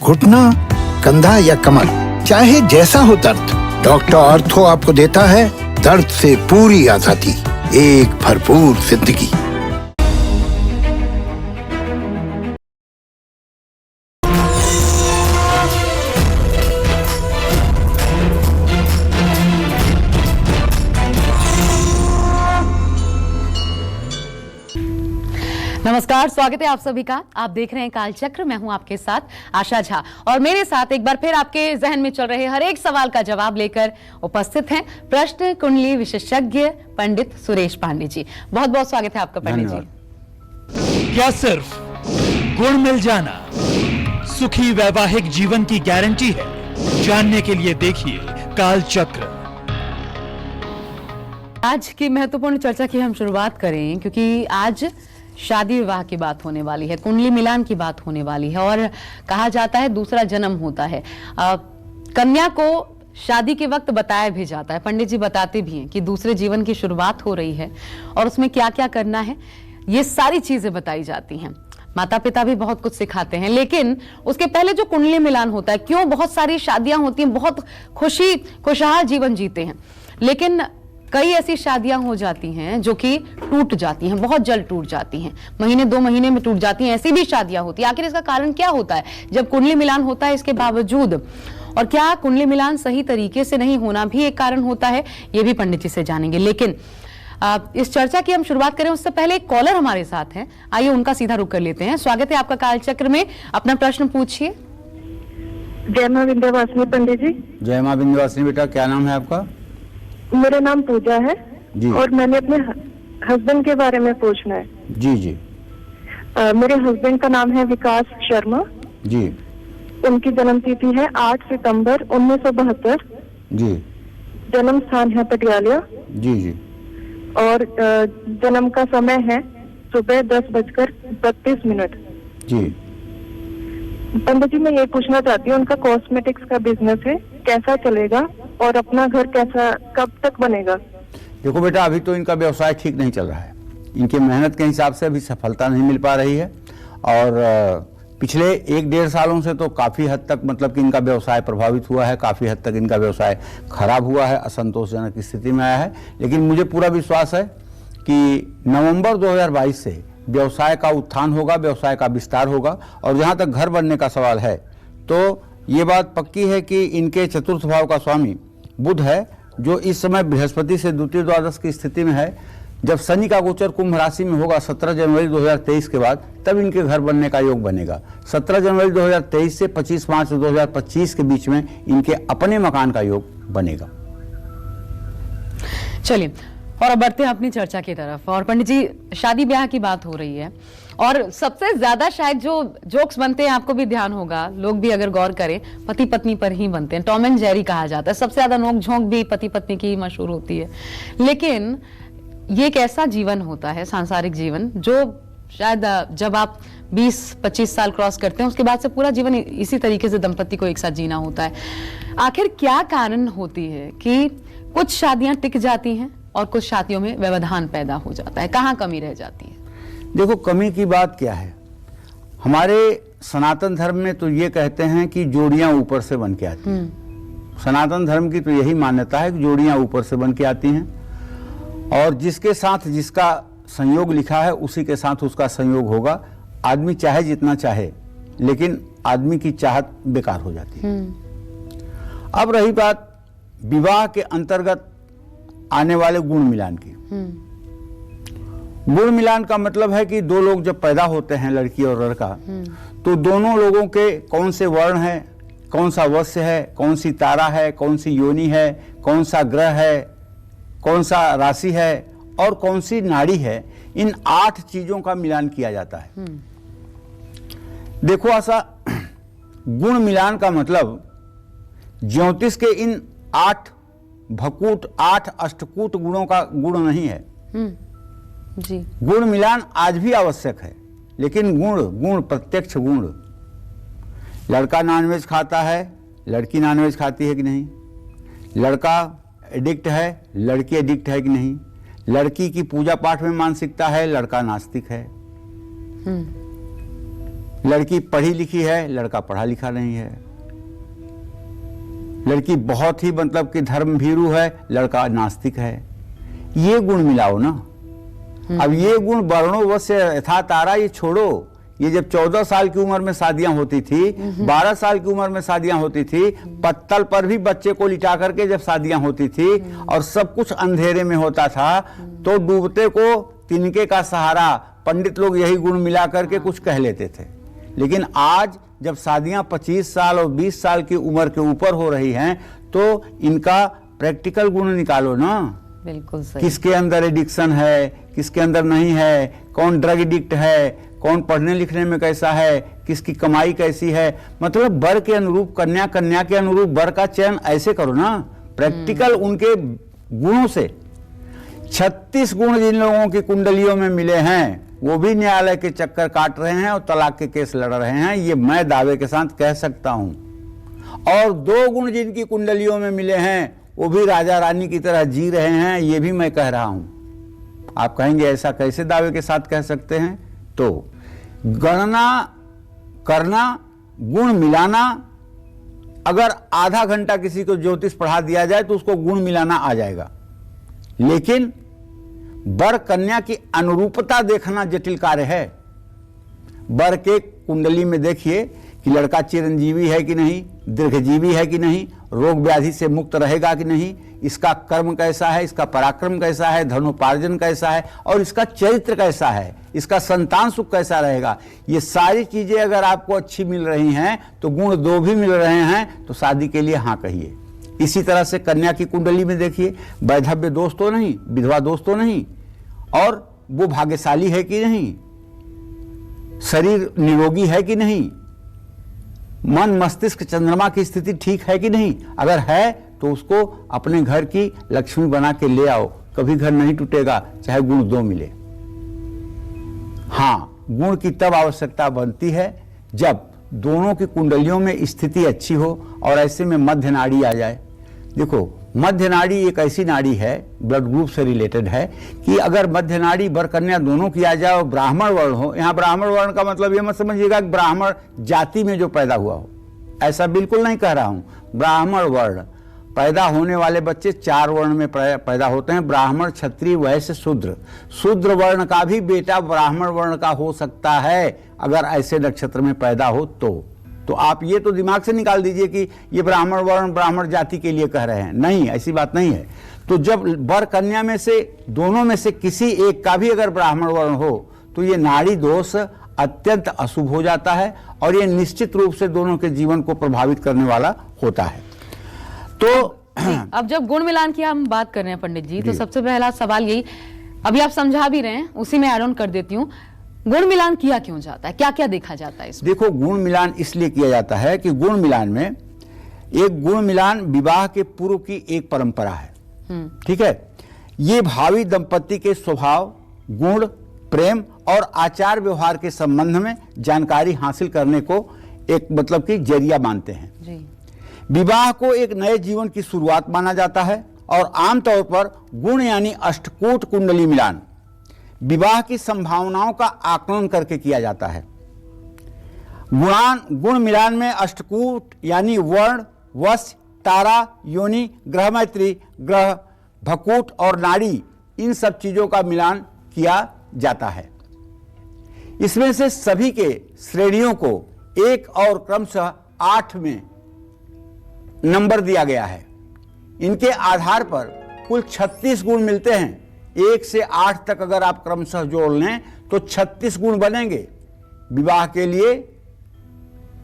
घुटना, कंधा या कमर, चाहे जैसा हो दर्द, डॉक्टर ऑर्थो आपको देता है दर्द से पूरी आजादी, एक भरपूर जिंदगी। नमस्कार, स्वागत है आप सभी का। आप देख रहे हैं कालचक्र। मैं हूं आपके साथ आशा झा और मेरे साथ एक बार फिर आपके जहन में चल रहे हर एक सवाल का जवाब लेकर उपस्थित हैं प्रश्न कुंडली विशेषज्ञ पंडित सुरेश पांडे जी। बहुत बहुत स्वागत है आपका पंडित जी। क्या सिर्फ गुण मिल जाना सुखी वैवाहिक जीवन की गारंटी है? जानने के लिए देखिए कालचक्र। आज की महत्वपूर्ण चर्चा की हम शुरुआत करें क्योंकि आज शादी विवाह की बात होने वाली है, कुंडली मिलान की बात होने वाली है और कहा जाता है दूसरा जन्म होता है। कन्या को शादी के वक्त बताया भी जाता है, पंडित जी बताते भी हैं कि दूसरे जीवन की शुरुआत हो रही है और उसमें क्या क्या करना है, ये सारी चीजें बताई जाती हैं। माता पिता भी बहुत कुछ सिखाते हैं, लेकिन उसके पहले जो कुंडली मिलान होता है, क्यों बहुत सारी शादियां होती हैं, बहुत खुशहाल जीवन जीते हैं, लेकिन कई ऐसी शादियां हो जाती हैं जो कि टूट जाती हैं, बहुत जल्द टूट जाती हैं, महीने 2 महीने में टूट जाती हैं। ऐसी भी शादियां होती हैं। आखिर इसका कारण क्या होता है जब कुंडली मिलान होता है इसके बावजूद? और क्या कुंडली मिलान सही तरीके से नहीं होना भी एक कारण होता है? ये भी पंडित जी से जानेंगे। लेकिन इस चर्चा की हम शुरुआत करें उससे पहले एक कॉलर हमारे साथ हैं, आइए उनका सीधा रुख कर लेते हैं। स्वागत है आपका कालचक्र में, अपना प्रश्न पूछिए। जय मां विंध्यवासिनी पंडित जी। जय मां विंध्यवासिनी। बेटा क्या नाम है आपका? मेरा नाम पूजा है जी। और मैंने अपने हस्बैंड के बारे में पूछना है। जी जी। मेरे हस्बैंड का नाम है विकास शर्मा जी। उनकी जन्म तिथि है 8 सितंबर 1972। जी। जन्म स्थान है पटियाला। जी जी। और जन्म का समय है सुबह 10:32। जी। पंडित जी मैं ये पूछना चाहती हूँ, उनका कॉस्मेटिक्स का बिजनेस है, कैसा चलेगा और अपना घर कैसा कब तक बनेगा? देखो बेटा, अभी तो इनका व्यवसाय ठीक नहीं चल रहा है, इनकी मेहनत के हिसाब से अभी सफलता नहीं मिल पा रही है और पिछले 1-1.5 सालों से तो काफ़ी हद तक मतलब कि इनका व्यवसाय प्रभावित हुआ है, काफ़ी हद तक इनका व्यवसाय खराब हुआ है, असंतोषजनक स्थिति में आया है। लेकिन मुझे पूरा विश्वास है कि नवंबर 2022 से व्यवसाय का उत्थान होगा, व्यवसाय का विस्तार होगा। और जहाँ तक घर बनने का सवाल है तो ये बात पक्की है कि इनके चतुर्थ भाव का स्वामी बुध है, जो इस समय बृहस्पति से द्वितीय द्वादश की स्थिति में है। जब शनि का गोचर कुंभ राशि में होगा 17 जनवरी 2023 के बाद, तब इनके घर बनने का योग बनेगा। 17 जनवरी 2023 से 25 मार्च 2025 के बीच में इनके अपने मकान का योग बनेगा। चलिए और अब बढ़ते हैं अपनी चर्चा की तरफ। और पंडित जी, शादी ब्याह की बात हो रही है और सबसे ज्यादा शायद जो जोक्स बनते हैं, आपको भी ध्यान होगा, लोग भी अगर गौर करें, पति पत्नी पर ही बनते हैं। टॉम एंड जेरी कहा जाता है, सबसे ज्यादा नोक झोंक भी पति पत्नी की ही मशहूर होती है। लेकिन ये एक ऐसा जीवन होता है, सांसारिक जीवन, जो शायद जब आप 20-25 साल क्रॉस करते हैं उसके बाद से पूरा जीवन इसी तरीके से दंपति को एक साथ जीना होता है। आखिर क्या कारण होती है कि कुछ शादियां टिक जाती हैं और कुछ शादियों में व्यवधान पैदा हो जाता है? कहाँ कमी रह जाती है? देखो, कमी की बात क्या है, हमारे सनातन धर्म में तो ये कहते हैं कि जोड़ियां ऊपर से बन के आती हैं। सनातन धर्म की तो यही मान्यता है कि जोड़ियां ऊपर से बन के आती हैं और जिसके साथ जिसका संयोग लिखा है उसी के साथ उसका संयोग होगा। आदमी चाहे जितना चाहे, लेकिन आदमी की चाहत बेकार हो जाती है। अब रही बात विवाह के अंतर्गत आने वाले गुण मिलान की। गुण मिलान का मतलब है कि 2 लोग जब पैदा होते हैं, लड़की और लड़का, तो दोनों लोगों के कौन से वर्ण है, कौन सा वंश है, कौन सी तारा है, कौन सी योनि है, कौन सा ग्रह है, कौन सा राशि है और कौन सी नाड़ी है, इन 8 चीजों का मिलान किया जाता है। देखो, ऐसा गुण मिलान का मतलब ज्योतिष के इन 8 भकूट 8 अष्टकूट गुणों का गुण नहीं है। जी। गुण मिलान आज भी आवश्यक है, लेकिन गुण प्रत्यक्ष गुण। लड़का नॉनवेज खाता है, लड़की नॉनवेज खाती है कि नहीं? लड़का एडिक्ट है, लड़की एडिक्ट है कि नहीं? लड़की की पूजा पाठ में मानसिकता है, लड़का नास्तिक है। लड़की पढ़ी लिखी है, लड़का पढ़ा लिखा नहीं है। लड़की बहुत ही मतलब कि धर्म भीरू है, लड़का नास्तिक है। ये गुण मिलाओ ना। अब ये गुण वर्णो वश्य यथा तारा ये छोड़ो। ये जब 14 साल की उम्र में शादियां होती थी, 12 साल की उम्र में शादियां होती थी, पत्तल पर भी बच्चे को लिटा करके जब शादियां होती थी और सब कुछ अंधेरे में होता था, तो डूबते को तिनके का सहारा, पंडित लोग यही गुण मिला करके कुछ कह लेते थे। लेकिन आज जब शादियां 25 साल और 20 साल की उम्र के ऊपर हो रही हैं, तो इनका प्रैक्टिकल गुण निकालो ना। बिल्कुल सही। किसके अंदर एडिक्शन है, किसके अंदर नहीं है, कौन ड्रग एडिक्ट है, कौन पढ़ने लिखने में कैसा है, किसकी कमाई कैसी है। मतलब वर के अनुरूप कन्या, कन्या के अनुरूप वर का चयन ऐसे करो ना, प्रैक्टिकल उनके गुणों से। 36 गुण जिन लोगों की कुंडलियों में मिले हैं, वो भी न्यायालय के चक्कर काट रहे हैं और तलाक के केस लड़ रहे हैं, ये मैं दावे के साथ कह सकता हूं। और 2 गुण जिनकी कुंडलियों में मिले हैं, वो भी राजा रानी की तरह जी रहे हैं, ये भी मैं कह रहा हूं। आप कहेंगे ऐसा कैसे दावे के साथ कह सकते हैं? तो गणना करना, गुण मिलाना, अगर आधा घंटा किसी को ज्योतिष पढ़ा दिया जाए तो उसको गुण मिलाना आ जाएगा। लेकिन वर कन्या की अनुरूपता देखना जटिल कार्य है। वर के कुंडली में देखिए कि लड़का चिरंजीवी है कि नहीं, दीर्घजीवी है कि नहीं, रोग व्याधि से मुक्त रहेगा कि नहीं, इसका कर्म कैसा है, इसका पराक्रम कैसा है, धनोपार्जन कैसा है, और इसका चरित्र कैसा है, इसका संतान सुख कैसा रहेगा। ये सारी चीजें अगर आपको अच्छी मिल रही हैं, तो गुण 2 भी मिल रहे हैं, तो शादी के लिए हाँ कहिए। इसी तरह से कन्या की कुंडली में देखिए, वैधव्य दोष तो नहीं, विधवा दोष तो नहीं, और वो भाग्यशाली है कि नहीं, शरीर निरोगी है कि नहीं, मन मस्तिष्क चंद्रमा की स्थिति ठीक है कि नहीं। अगर है तो उसको अपने घर की लक्ष्मी बना के ले आओ, कभी घर नहीं टूटेगा, चाहे गुण 2 मिले। हाँ, गुण की तब आवश्यकता बनती है जब दोनों की कुंडलियों में स्थिति अच्छी हो और ऐसे में मध्य नाड़ी आ जाए। देखो, मध्य नाड़ी एक ऐसी नाड़ी है, ब्लड ग्रुप से रिलेटेड है, कि अगर मध्य नाड़ी वर कन्या दोनों की आ जाए और ब्राह्मण वर्ण हो, यहाँ ब्राह्मण वर्ण का मतलब ये मत समझिएगा कि ब्राह्मण जाति में जो पैदा हुआ हो, ऐसा बिल्कुल नहीं कह रहा हूं। ब्राह्मण वर्ण पैदा होने वाले बच्चे 4 वर्ण में पैदा होते हैं, ब्राह्मण, क्षत्रिय, वैश्य, शूद्र। शूद्र वर्ण का भी बेटा ब्राह्मण वर्ण का हो सकता है अगर ऐसे नक्षत्र में पैदा हो तो आप ये तो दिमाग से निकाल दीजिए कि ये ब्राह्मण वर्ण ब्राह्मण जाति के लिए कह रहे हैं। नहीं, ऐसी बात नहीं है। तो जब वर कन्या में से दोनों में से किसी एक का भी अगर ब्राह्मण वर्ण हो, तो ये नाड़ी दोष अत्यंत अशुभ हो जाता है और ये निश्चित रूप से दोनों के जीवन को प्रभावित करने वाला होता है। तो अब जब गुण मिलान की हम बात कर रहे हैं पंडित जी, तो सबसे पहला सवाल यही, अभी आप समझा भी रहे हैं, उसी में ऐड ऑन कर देती हूँ, गुण मिलान किया क्यों जाता है, क्या क्या देखा जाता है इसमें? देखो, गुण मिलान इसलिए किया जाता है कि गुण मिलान में एक गुण मिलान विवाह के पूर्व की एक परंपरा है। ठीक है, ये भावी दंपति के स्वभाव, गुण, प्रेम और आचार व्यवहार के संबंध में जानकारी हासिल करने को एक मतलब कि जरिया मानते हैं जी। विवाह को एक नए जीवन की शुरुआत माना जाता है और आमतौर पर गुण यानी अष्टकूट कुंडली मिलान विवाह की संभावनाओं का आकलन करके किया जाता है। गुण मिलान में अष्टकूट यानी वर्ण, वश, तारा, योनि, ग्रह मैत्री, ग्रह, भकूट और नाड़ी, इन सब चीजों का मिलान किया जाता है। इसमें से सभी के श्रेणियों को एक और क्रमशः 8 में नंबर दिया गया है। इनके आधार पर कुल 36 गुण मिलते हैं। 1 से 8 तक अगर आप क्रमशः जोड़ लें तो 36 गुण बनेंगे। विवाह के लिए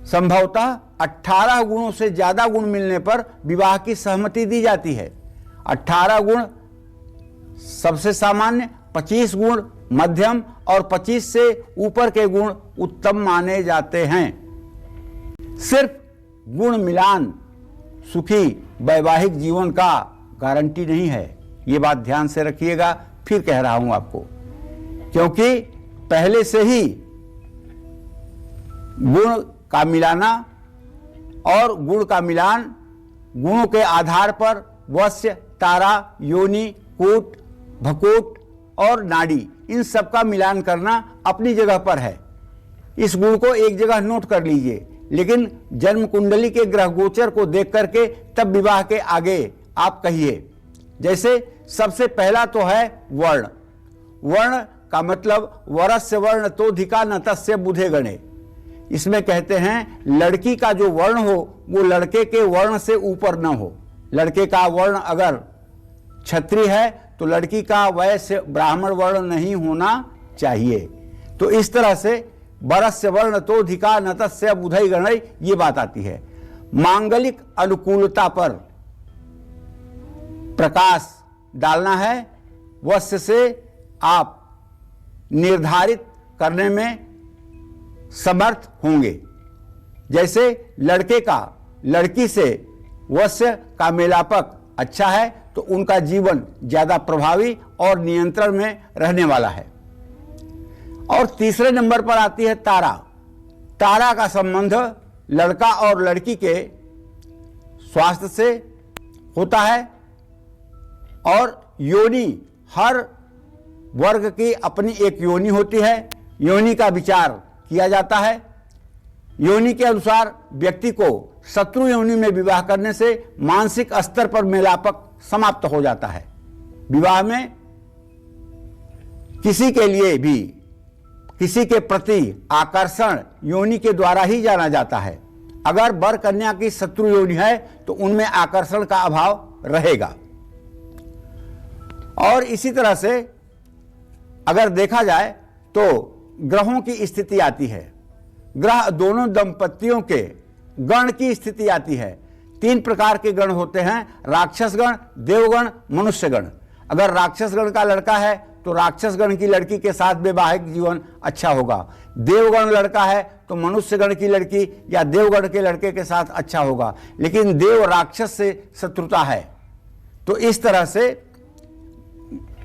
संभवतः 18 गुणों से ज्यादा गुण मिलने पर विवाह की सहमति दी जाती है। 18 गुण सबसे सामान्य, 25 गुण मध्यम और 25 से ऊपर के गुण उत्तम माने जाते हैं। सिर्फ गुण मिलान सुखी वैवाहिक जीवन का गारंटी नहीं है, ये बात ध्यान से रखिएगा। फिर कह रहा हूं आपको, क्योंकि पहले से ही गुण का मिलाना और गुण का मिलान गुणों के आधार पर वश्य, तारा, योनि, कूट, भकूट और नाड़ी, इन सब का मिलान करना अपनी जगह पर है। इस गुण को एक जगह नोट कर लीजिए, लेकिन जन्म कुंडली के ग्रह गोचर को देख करके तब विवाह के आगे आप कहिए। जैसे सबसे पहला तो है वर्ण। वर्ण का मतलब वरस्य वर्ण तो धिका न तस्य बुधे गणे। इसमें कहते हैं लड़की का जो वर्ण हो वो लड़के के वर्ण से ऊपर न हो। लड़के का वर्ण अगर क्षत्रिय है तो लड़की का वैश्य ब्राह्मण वर्ण नहीं होना चाहिए। तो इस तरह से वरस्य वर्ण तो धिका न तस्य बुधे गणे ये बात आती है। मांगलिक अनुकूलता पर प्रकाश डालना है। वश्य से आप निर्धारित करने में समर्थ होंगे। जैसे लड़के का लड़की से वश्य का मेलापक अच्छा है तो उनका जीवन ज्यादा प्रभावी और नियंत्रण में रहने वाला है। और तीसरे नंबर पर आती है तारा। तारा का संबंध लड़का और लड़की के स्वास्थ्य से होता है। और योनि, हर वर्ग की अपनी एक योनि होती है। योनि का विचार किया जाता है। योनि के अनुसार व्यक्ति को शत्रु योनि में विवाह करने से मानसिक स्तर पर मेलापक समाप्त हो जाता है। विवाह में किसी के लिए भी किसी के प्रति आकर्षण योनि के द्वारा ही जाना जाता है। अगर वर कन्या की शत्रु योनि है तो उनमें आकर्षण का अभाव रहेगा। और इसी तरह से अगर देखा जाए तो ग्रहों की स्थिति आती है। ग्रह दोनों दंपतियों के गण की स्थिति आती है। 3 प्रकार के गण होते हैं, राक्षस गण, देवगण, मनुष्य गण। अगर राक्षस गण का लड़का है तो राक्षस गण की लड़की के साथ वैवाहिक जीवन अच्छा होगा। देवगण लड़का है तो मनुष्य गण की लड़की या देवगण के लड़के के साथ अच्छा होगा। लेकिन देव राक्षस से शत्रुता है। तो इस तरह से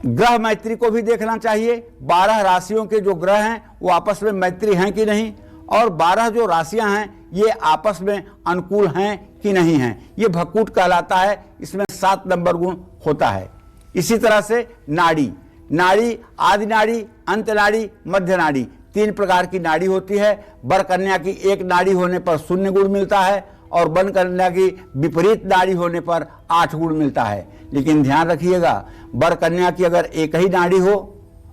ग्रह मैत्री को भी देखना चाहिए। 12 राशियों के जो ग्रह हैं वो आपस में मैत्री हैं कि नहीं, और 12 जो राशियां हैं ये आपस में अनुकूल हैं कि नहीं हैं, ये भकूट कहलाता है। इसमें 7 नंबर गुण होता है। इसी तरह से नाड़ी, नाड़ी आदि नाड़ी, अंत नाड़ी, मध्य नाड़ी, 3 प्रकार की नाड़ी होती है। वर कन्या की एक नाड़ी होने पर 0 गुण मिलता है और वन कन्या की विपरीत नाड़ी होने पर 8 गुण मिलता है। लेकिन ध्यान रखिएगा, वर कन्या की अगर एक ही नाड़ी हो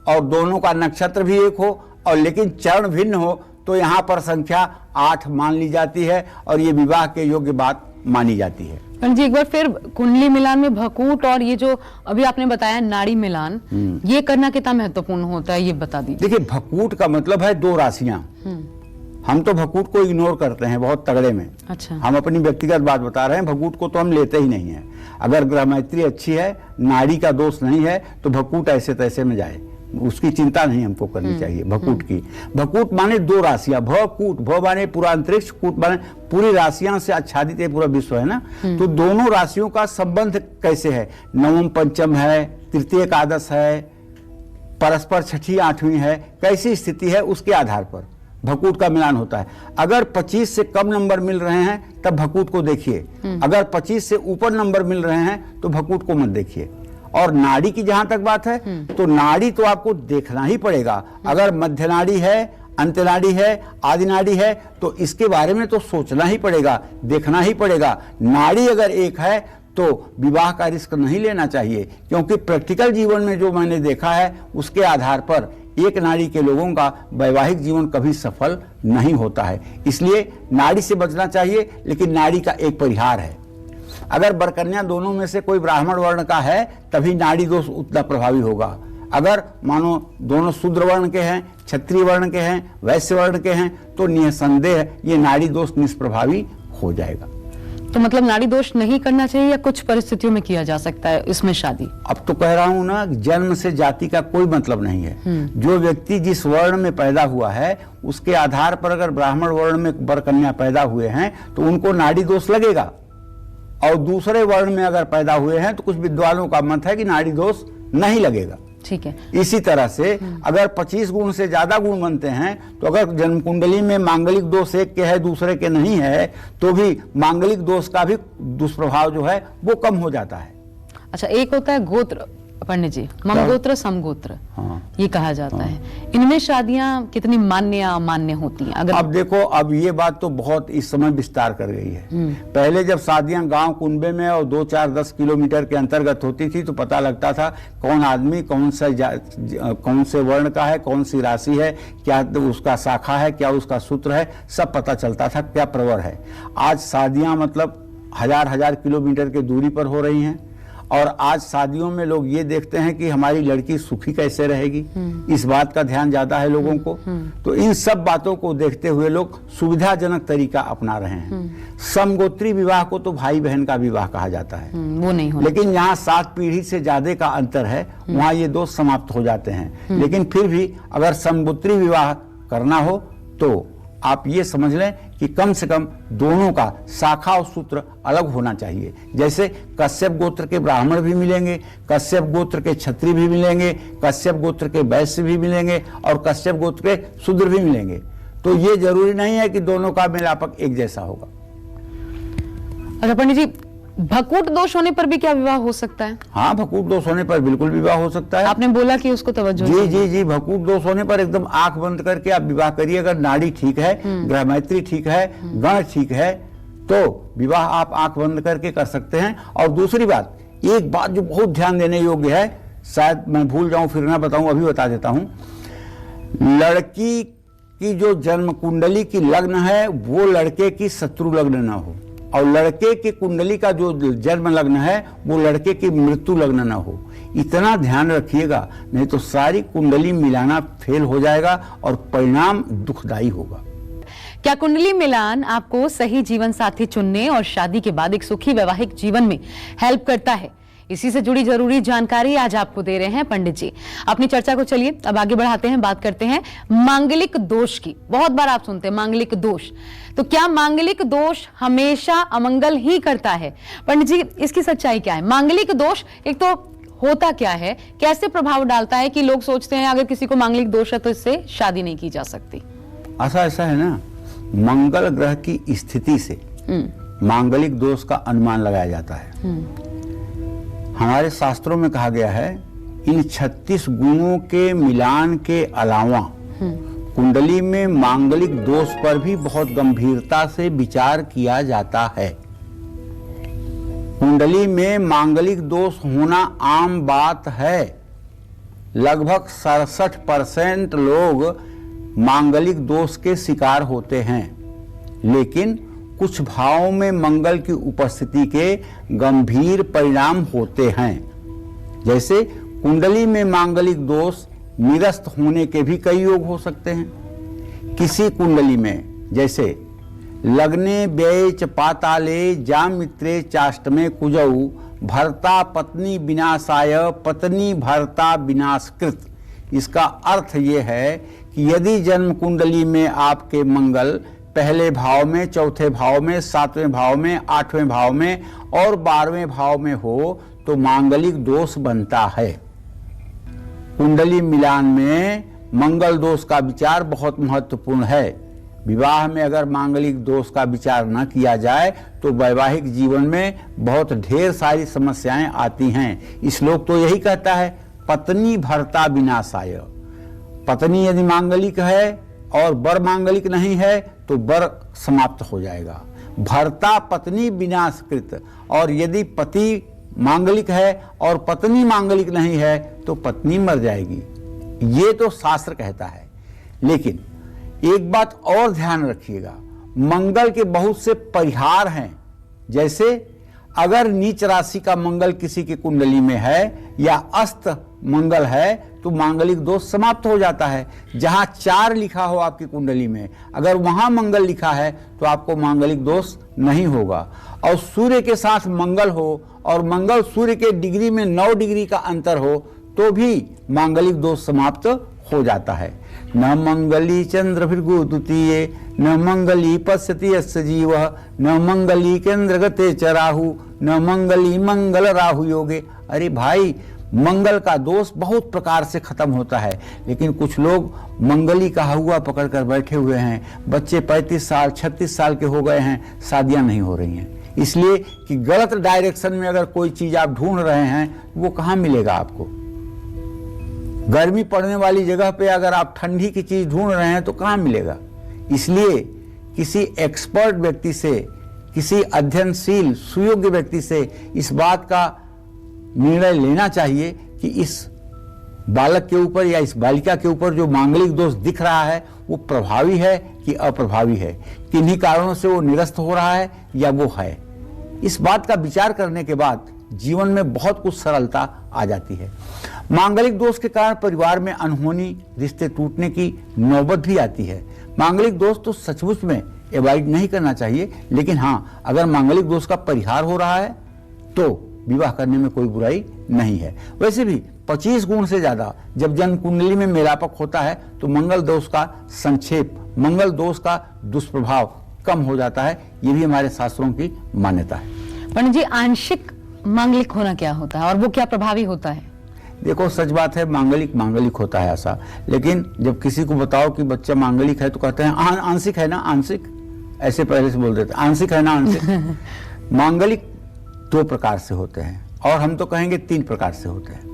और दोनों का नक्षत्र भी एक हो और लेकिन चरण भिन्न हो तो यहाँ पर संख्या 8 मान ली जाती है और ये विवाह के योग्य बात मानी जाती है। जी एक बार फिर कुंडली मिलान में भकूट और ये जो अभी आपने बताया नाड़ी मिलान, ये करना कितना महत्वपूर्ण होता है ये बता दीजिए। देखिए, भकूट का मतलब है 2 राशियां। हम तो भकूट को इग्नोर करते हैं बहुत तगड़े में। अच्छा। हम अपनी व्यक्तिगत बात बता रहे हैं, भकूट को तो हम लेते ही नहीं है। अगर ग्रह मैत्री अच्छी है, नाड़ी का दोष नहीं है तो भकूट ऐसे तैसे में जाए, उसकी चिंता नहीं हमको करनी चाहिए भकूट की। भकूट माने 2 राशियां, भकूट, भ माने पूरा अंतरिक्ष, कूट माने पूरी राशियां से आच्छादित ये पूरा विश्व है ना। तो दोनों राशियों का संबंध कैसे है, नवम पंचम है, तृतीय एकादश है, परस्पर छठी आठवीं है, कैसी स्थिति है उसके आधार पर भकूट का मिलान होता है। अगर 25 से कम नंबर मिल रहे हैं तब भकूट को देखिए, अगर 25 से ऊपर नंबर मिल रहे हैं तो भकूट को मत देखिए। और नाड़ी की जहां तक बात है तो नाड़ी तो आपको देखना ही पड़ेगा। अगर मध्य नाड़ी है, अंत नाड़ी है, आदि नाड़ी है तो इसके बारे में तो सोचना ही पड़ेगा, देखना ही पड़ेगा। नाड़ी अगर एक है तो विवाह का रिस्क नहीं लेना चाहिए, क्योंकि प्रैक्टिकल जीवन में जो मैंने देखा है उसके आधार पर एक नाड़ी के लोगों का वैवाहिक जीवन कभी सफल नहीं होता है। इसलिए नाड़ी से बचना चाहिए। लेकिन नाड़ी का एक परिहार है, अगर वर कन्या दोनों में से कोई ब्राह्मण वर्ण का है तभी नाड़ी दोष उतना प्रभावी होगा। अगर मानो दोनों शूद्र वर्ण के हैं, क्षत्रिय वर्ण के हैं, वैश्य वर्ण के हैं तो निसंदेह ये नाड़ी दोष निष्प्रभावी हो जाएगा। तो मतलब नाड़ी दोष नहीं करना चाहिए या कुछ परिस्थितियों में किया जा सकता है इसमें शादी? अब तो कह रहा हूं ना, जन्म से जाति का कोई मतलब नहीं है। जो व्यक्ति जिस वर्ण में पैदा हुआ है उसके आधार पर अगर ब्राह्मण वर्ण में वर कन्या पैदा हुए हैं तो उनको नाड़ी दोष लगेगा, और दूसरे वर्ण में अगर पैदा हुए हैं तो कुछ विद्वानों का मत है कि नाड़ी दोष नहीं लगेगा। ठीक है। इसी तरह से अगर 25 गुण से ज्यादा गुण बनते हैं तो अगर जन्म कुंडली में मांगलिक दोष एक के है दूसरे के नहीं है तो भी मांगलिक दोष का भी दुष्प्रभाव जो है वो कम हो जाता है। अच्छा, एक होता है गोत्र पंडित जी, मंगोत्र समगोत्र हाँ। ये कहा जाता है, इनमें शादियां कितनी मान्य या अमान्य होती हैं? अगर अब देखो, अब ये बात तो बहुत इस समय विस्तार कर गई है। पहले जब शादियां गांव कुनबे में और 2-4-10 किलोमीटर के अंतर्गत होती थी तो पता लगता था कौन आदमी कौन से वर्ण का है, कौन सी राशि है, क्या उसका शाखा है, क्या उसका सूत्र है, सब पता चलता था, क्या प्रवर है। आज शादियां मतलब हजार किलोमीटर की दूरी पर हो रही हैं और आज शादियों में लोग ये देखते हैं कि हमारी लड़की सुखी कैसे रहेगी, इस बात का ध्यान ज्यादा है लोगों को। तो इन सब बातों को देखते हुए लोग सुविधाजनक तरीका अपना रहे हैं। समगोत्री विवाह को तो भाई बहन का विवाह कहा जाता है, वो नहीं होना। लेकिन यहाँ 7 पीढ़ी से ज्यादा का अंतर है, वहाँ ये दोष समाप्त हो जाते हैं। लेकिन फिर भी अगर समगोत्री विवाह करना हो तो आप ये समझ लें कि कम से कम दोनों का शाखा और सूत्र अलग होना चाहिए। जैसे कश्यप गोत्र के ब्राह्मण भी मिलेंगे, कश्यप गोत्र के क्षत्रिय भी मिलेंगे, कश्यप गोत्र के वैश्य भी मिलेंगे और कश्यप गोत्र के शूद्र भी मिलेंगे। तो ये जरूरी नहीं है कि दोनों का मिलापक एक जैसा होगा। अच्छा पंडित जी, भकूट दोष होने पर भी क्या विवाह हो सकता है? हाँ, भकूट दोष होने पर बिल्कुल विवाह हो सकता है। आपने बोला कि उसको तवज्जो जी जी जी, भकूट दोष होने पर एकदम आंख बंद करके आप विवाह करिए। अगर नाड़ी ठीक है, ग्रह मैत्री ठीक है, गण ठीक है, तो विवाह आप आंख बंद करके कर सकते हैं। और दूसरी बात, एक बात जो बहुत ध्यान देने योग्य है, शायद मैं भूल जाऊं फिर ना बताऊं, अभी बता देता हूं। लड़की की जो जन्म कुंडली की लग्न है वो लड़के की शत्रु लग्न ना हो, और लड़के की कुंडली का जो जन्म लग्न है वो लड़के की मृत्यु लग्न ना हो। इतना ध्यान रखिएगा, नहीं तो सारी कुंडली मिलाना फेल हो जाएगा और परिणाम दुखदायी होगा। क्या कुंडली मिलान आपको सही जीवन साथी चुनने और शादी के बाद एक सुखी वैवाहिक जीवन में हेल्प करता है? इसी से जुड़ी जरूरी जानकारी आज आपको दे रहे हैं पंडित जी। अपनी चर्चा को चलिए अब आगे बढ़ाते हैं, बात करते हैं मांगलिक दोष की। बहुत बार आप सुनते हैं मांगलिक दोष, तो क्या मांगलिक दोष हमेशा अमंगल ही करता है? पंडित जी, इसकी सच्चाई क्या है? मांगलिक दोष एक तो होता क्या है, कैसे प्रभाव डालता है कि लोग सोचते हैं अगर किसी को मांगलिक दोष है तो इससे शादी नहीं की जा सकती? ऐसा है ना, मंगल ग्रह की स्थिति से मांगलिक दोष का अनुमान लगाया जाता है। हमारे शास्त्रों में कहा गया है इन 36 गुणों के मिलान के अलावा कुंडली में मांगलिक दोष पर भी बहुत गंभीरता से विचार किया जाता है। कुंडली में मांगलिक दोष होना आम बात है। लगभग 67% लोग मांगलिक दोष के शिकार होते हैं, लेकिन कुछ भावों में मंगल की उपस्थिति के गंभीर परिणाम होते हैं। जैसे कुंडली में मांगलिक दोष निरस्त होने के भी कई योग हो सकते हैं। किसी कुंडली में जैसे लग्ने व्यय च पाताले जामित्रे चाष्टमे कुजऊ भर्ता पत्नी विनाशाय पत्नी भर्ता विनाशकृत। इसका अर्थ यह है कि यदि जन्म कुंडली में आपके मंगल पहले भाव में, चौथे भाव में, 7वें भाव में, 8वें भाव में और 12वें भाव में हो तो मांगलिक दोष बनता है। कुंडली मिलान में मंगल दोष का विचार बहुत महत्वपूर्ण है। विवाह में अगर मांगलिक दोष का विचार न किया जाए तो वैवाहिक जीवन में बहुत ढेर सारी समस्याएं आती हैं। श्लोक तो यही कहता है पत्नी भर्ता विनाशाय। पत्नी यदि मांगलिक है और वर मांगलिक नहीं है तो वर समाप्त हो जाएगा। भर्ता पत्नी विनाशकृत, और यदि पति मांगलिक है और पत्नी मांगलिक नहीं है तो पत्नी मर जाएगी। ये तो शास्त्र कहता है। लेकिन एक बात और ध्यान रखिएगा, मंगल के बहुत से परिहार हैं। जैसे अगर नीच राशि का मंगल किसी की कुंडली में है या अस्त मंगल है तो मांगलिक दोष समाप्त हो जाता है। जहां 4 लिखा हो आपकी कुंडली में, अगर वहां मंगल लिखा है तो आपको मांगलिक दोष नहीं होगा। और सूर्य के साथ मंगल हो और मंगल सूर्य के डिग्री में 9 डिग्री का अंतर हो तो भी मांगलिक दोष समाप्त हो जाता है। न मंगली चंद्र भृगु द्वितीये न मंगली पश्यति यस्य जीवः न मंगली केंद्र गते च राहु न मंगली मंगल राहु योगे। अरे भाई, मंगल का दोष बहुत प्रकार से खत्म होता है, लेकिन कुछ लोग मंगली का हुआ पकड़ कर बैठे हुए हैं। बच्चे 35 साल 36 साल के हो गए हैं, शादियां नहीं हो रही हैं। इसलिए कि गलत डायरेक्शन में अगर कोई चीज आप ढूंढ रहे हैं वो कहाँ मिलेगा आपको। गर्मी पड़ने वाली जगह पे अगर आप ठंडी की चीज ढूंढ रहे हैं तो कहाँ मिलेगा। इसलिए किसी एक्सपर्ट व्यक्ति से, किसी अध्ययनशील सुयोग्य व्यक्ति से इस बात का निर्णय लेना चाहिए कि इस बालक के ऊपर या इस बालिका के ऊपर जो मांगलिक दोष दिख रहा है वो प्रभावी है कि अप्रभावी है, किन्हीं कारणों से वो निरस्त हो रहा है या वो है। इस बात का विचार करने के बाद जीवन में बहुत कुछ सरलता आ जाती है। मांगलिक दोष के कारण परिवार में अनहोनी, रिश्ते टूटने की नौबत भी आती है। मांगलिक दोष तो सचमुच में एवॉइड नहीं करना चाहिए, लेकिन हाँ, अगर मांगलिक दोष का परिहार हो रहा है तो विवाह करने में कोई बुराई नहीं है। वैसे भी 25 गुण से ज्यादा जब जन्म कुंडली में मेलापक होता है तो मंगल दोष का संक्षेप, मंगल दोष का दुष्प्रभाव कम हो जाता है। ये भी हमारे शास्त्रों की मान्यता है। पंडित जी, आंशिक मांगलिक होना क्या होता है और वो क्या प्रभावी होता है? देखो, सच बात है, मांगलिक होता है ऐसा, लेकिन जब किसी को बताओ कि बच्चा मांगलिक है तो कहते हैं आंशिक है ना, आंशिक, ऐसे पहले से बोल देते हैं, आंशिक है ना, आंशिक। मांगलिक 2 प्रकार से होते हैं और हम तो कहेंगे 3 प्रकार से होते हैं।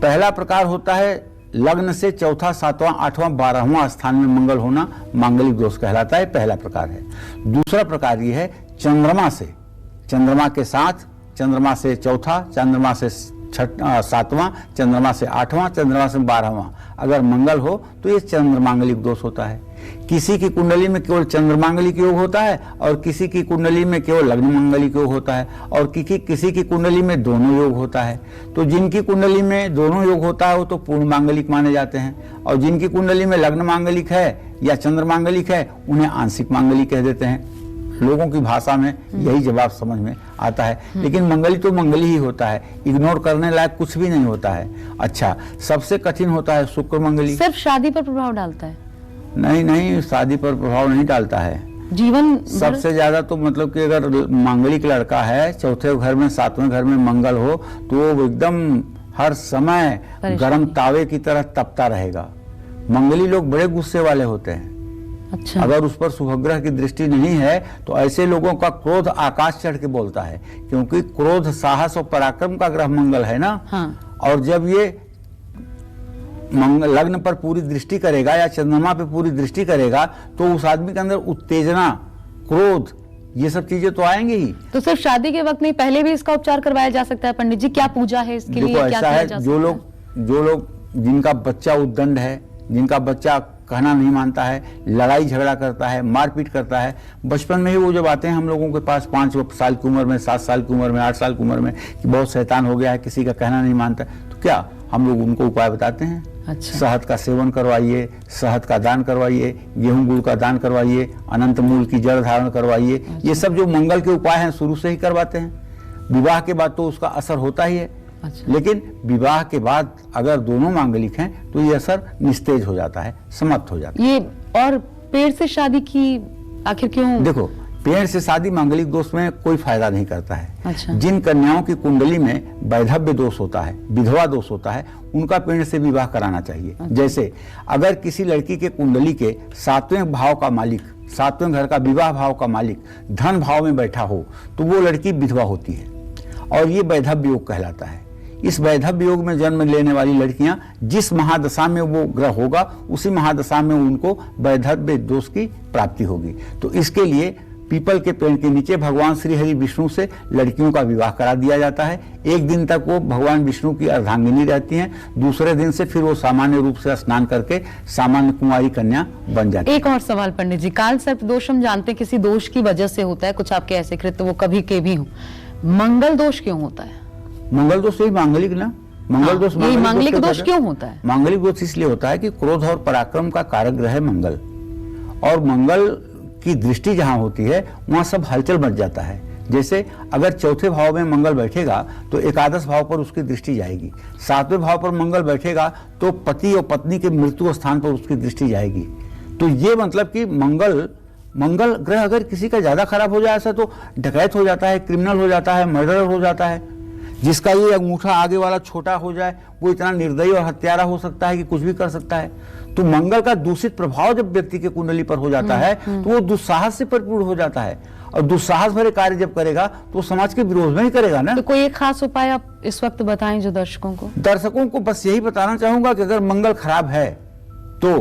पहला प्रकार होता है लग्न से चौथा, 7वां, 8वां, 12वां स्थान में मंगल होना, मांगलिक दोष कहलाता है, पहला प्रकार है। दूसरा प्रकार ये है चंद्रमा से, चंद्रमा के साथ, चंद्रमा से चौथा, चंद्रमा से 7वां, चंद्रमा से 8वां, चंद्रमा से 12वां अगर मंगल हो तो ये चंद्रमांगलिक दोष होता है। किसी की कुंडली में केवल चंद्रमांगलिक योग होता है और किसी की कुंडली में केवल लग्न मांगलिक योग होता है और किसी की कुंडली में दोनों योग होता है। तो जिनकी कुंडली में दोनों योग होता है वो तो पूर्ण मांगलिक माने जाते हैं, और जिनकी कुंडली में लग्न मांगलिक है या चंद्रमांगलिक है उन्हें आंशिक मांगलिक कह देते हैं। लोगों की भाषा में यही जवाब समझ में आता है, लेकिन मंगली तो मंगली ही होता है, इग्नोर करने लायक कुछ भी नहीं होता है। अच्छा, सबसे कठिन होता है शुक्र मंगली। सिर्फ शादी पर प्रभाव डालता है? नहीं, शादी पर प्रभाव नहीं डालता है। जीवन सबसे ज्यादा तो मतलब कि अगर मांगलिक लड़का है, चौथे घर में 7वें घर में मंगल हो तो वो एकदम हर समय गर्म तावे की तरह तपता रहेगा। मंगली लोग बड़े गुस्से वाले होते हैं। अच्छा। अगर उस पर शुभग्रह की दृष्टि नहीं है तो ऐसे लोगों का क्रोध आकाश चढ़ के बोलता है, क्योंकि क्रोध साहस और पराक्रम का ग्रह मंगल है ना। हाँ। और जब ये लग्न पर पूरी दृष्टि करेगा या चंद्रमा पे पूरी दृष्टि करेगा तो उस आदमी के अंदर उत्तेजना, क्रोध, ये सब चीजें तो आएंगी ही। तो सिर्फ शादी के वक्त नहीं, पहले भी इसका उपचार करवाया जा सकता है? पंडित जी, क्या पूजा है इसके लिए? देखो, क्या ऐसा किया है, जा सकता है? जो लोग जिनका बच्चा उद्दंड है, जिनका बच्चा कहना नहीं मानता है, लड़ाई झगड़ा करता है, मारपीट करता है, बचपन में ही वो जब आते हैं हम लोगों के पास 5 साल की उम्र में, 7 साल की उम्र में, 8 साल की उम्र में कि बहुत शैतान हो गया है, किसी का कहना नहीं मानता, तो क्या हम लोग उनको उपाय बताते हैं। अच्छा। शहद का सेवन करवाइए, शहद का दान करवाइए, गेहूं गुड़ का दान करवाइए, अनंत मूल की जड़ धारण करवाइए। अच्छा। ये सब जो मंगल के उपाय हैं शुरू से ही करवाते हैं। विवाह के बाद तो उसका असर होता ही है। अच्छा। लेकिन विवाह के बाद अगर दोनों मांगलिक हैं तो ये असर निस्तेज हो जाता है, समाप्त हो जाता है। ये और पेड़ से शादी की आखिर क्यों? देखो, पेड़ से शादी मांगलिक दोष में कोई फायदा नहीं करता है। अच्छा। जिन कन्याओं की कुंडली में वैधव्य दोष होता है, विधवा दोष होता है, उनका पेड़ से विवाह कराना चाहिए। अच्छा। जैसे अगर किसी लड़की के कुंडली के 7वें भाव का मालिक, 7वें घर का विवाह भाव का मालिक धन भाव में बैठा हो तो वो लड़की विधवा होती है और ये वैधव्य योग कहलाता है। इस वैधव्य योग में जन्म लेने वाली लड़कियां जिस महादशा में वो ग्रह होगा उसी महादशा में उनको वैधव्य दोष की प्राप्ति होगी। तो इसके लिए पीपल के पेड़ के नीचे भगवान श्री हरि विष्णु से लड़कियों का विवाह करा दिया जाता है। एक दिन तक वो भगवान विष्णु की अर्धांगिनी रहती हैं, दूसरे दिन से फिर वो सामान्य रूप से स्नान करके सामान्य कुंवारी कन्या बन जाती है। एक और सवाल पंडित जी, काल सर्प दोष हम जानते हैं किसी दोष की वजह से होता है, कुछ आपके ऐसे कृत्य वो कभी के भी हो, मंगल दोष क्यों होता है? मंगल दोष यही मांगलिक ना, मंगल दोष ये मांगलिक दोष क्यों होता है? मांगलिक दोष इसलिए होता है कि क्रोध और पराक्रम का कारक ग्रह है मंगल, और मंगल की दृष्टि जहां होती है वहां सब हलचल मच जाता है। जैसे अगर चौथे भाव में मंगल बैठेगा तो एकादश भाव पर उसकी दृष्टि जाएगी, 7वें भाव पर मंगल बैठेगा तो पति और पत्नी के मृत्यु स्थान पर उसकी दृष्टि जाएगी। तो ये मतलब कि मंगल ग्रह अगर किसी का ज्यादा खराब हो जाए ऐसा तो डकैत हो जाता है, क्रिमिनल हो जाता है, मर्डरर हो जाता है। जिसका ये अंगूठा आगे वाला छोटा हो जाए वो इतना निर्दयी और हत्यारा हो सकता है कि कुछ भी कर सकता है। तो मंगल का दूषित प्रभाव जब व्यक्ति के कुंडली पर हो जाता है तो वो दुस्साहस से परिपूर्ण हो जाता है और दुस्साहस भरे कार्य जब करेगा तो समाज के विरोध में ही करेगा ना। तो कोई एक खास उपाय आप इस वक्त बताएं जो दर्शकों को। दर्शकों को बस यही बताना चाहूंगा कि अगर मंगल खराब है तो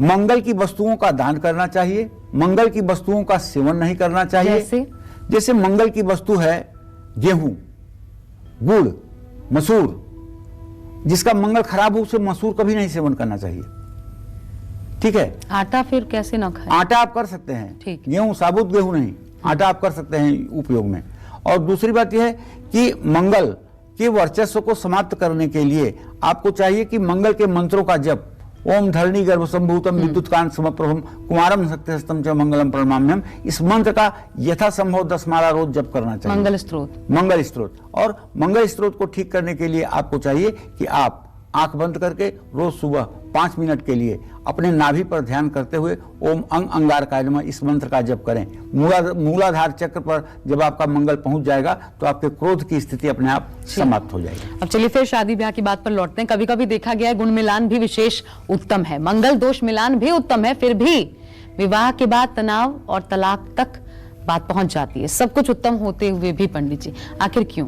मंगल की वस्तुओं का दान करना चाहिए, मंगल की वस्तुओं का सेवन नहीं करना चाहिए। जैसे मंगल की वस्तु है गेहूं, गुड़, मसूर, जिसका मंगल खराब हो उसे मसूर कभी नहीं सेवन करना चाहिए, ठीक है। आटा फिर कैसे ना खाएं? आटा आप कर सकते हैं, ठीक। गेहूं, साबुत गेहूं नहीं, आटा आप कर सकते हैं उपयोग में। और दूसरी बात यह है कि मंगल के वर्चस्व को समाप्त करने के लिए आपको चाहिए कि मंगल के मंत्रों का जप, ओम धरणी गर्भ संभूतम विद्युतकांत समप्रभम कुमारम सत्यहस्तम च मंगलम प्रणमाम्यम, इस मंत्र का यथासंभव 10 माला रोज जप करना चाहिए। मंगल स्त्रोत। और मंगल स्त्रोत को ठीक करने के लिए आपको चाहिए कि आप आंख बंद करके रोज सुबह 5 मिनट के लिए अपने नाभि पर ध्यान करते हुए ओम अंग अंगारकाय नमः इस मंत्र का जप करें। मूलाधार चक्र पर जब आपका मंगल पहुंच जाएगा तो आपके क्रोध की स्थिति अपने आप समाप्त हो जाएगी। अब चलिए फिर शादी ब्याह की बात पर लौटते हैं। कभी कभी देखा गया है गुण मिलान भी विशेष उत्तम है, मंगल दोष मिलान भी उत्तम है, फिर भी विवाह के बाद तनाव और तलाक तक बात पहुंच जाती है। सब कुछ उत्तम होते हुए भी पंडित जी आखिर क्यों?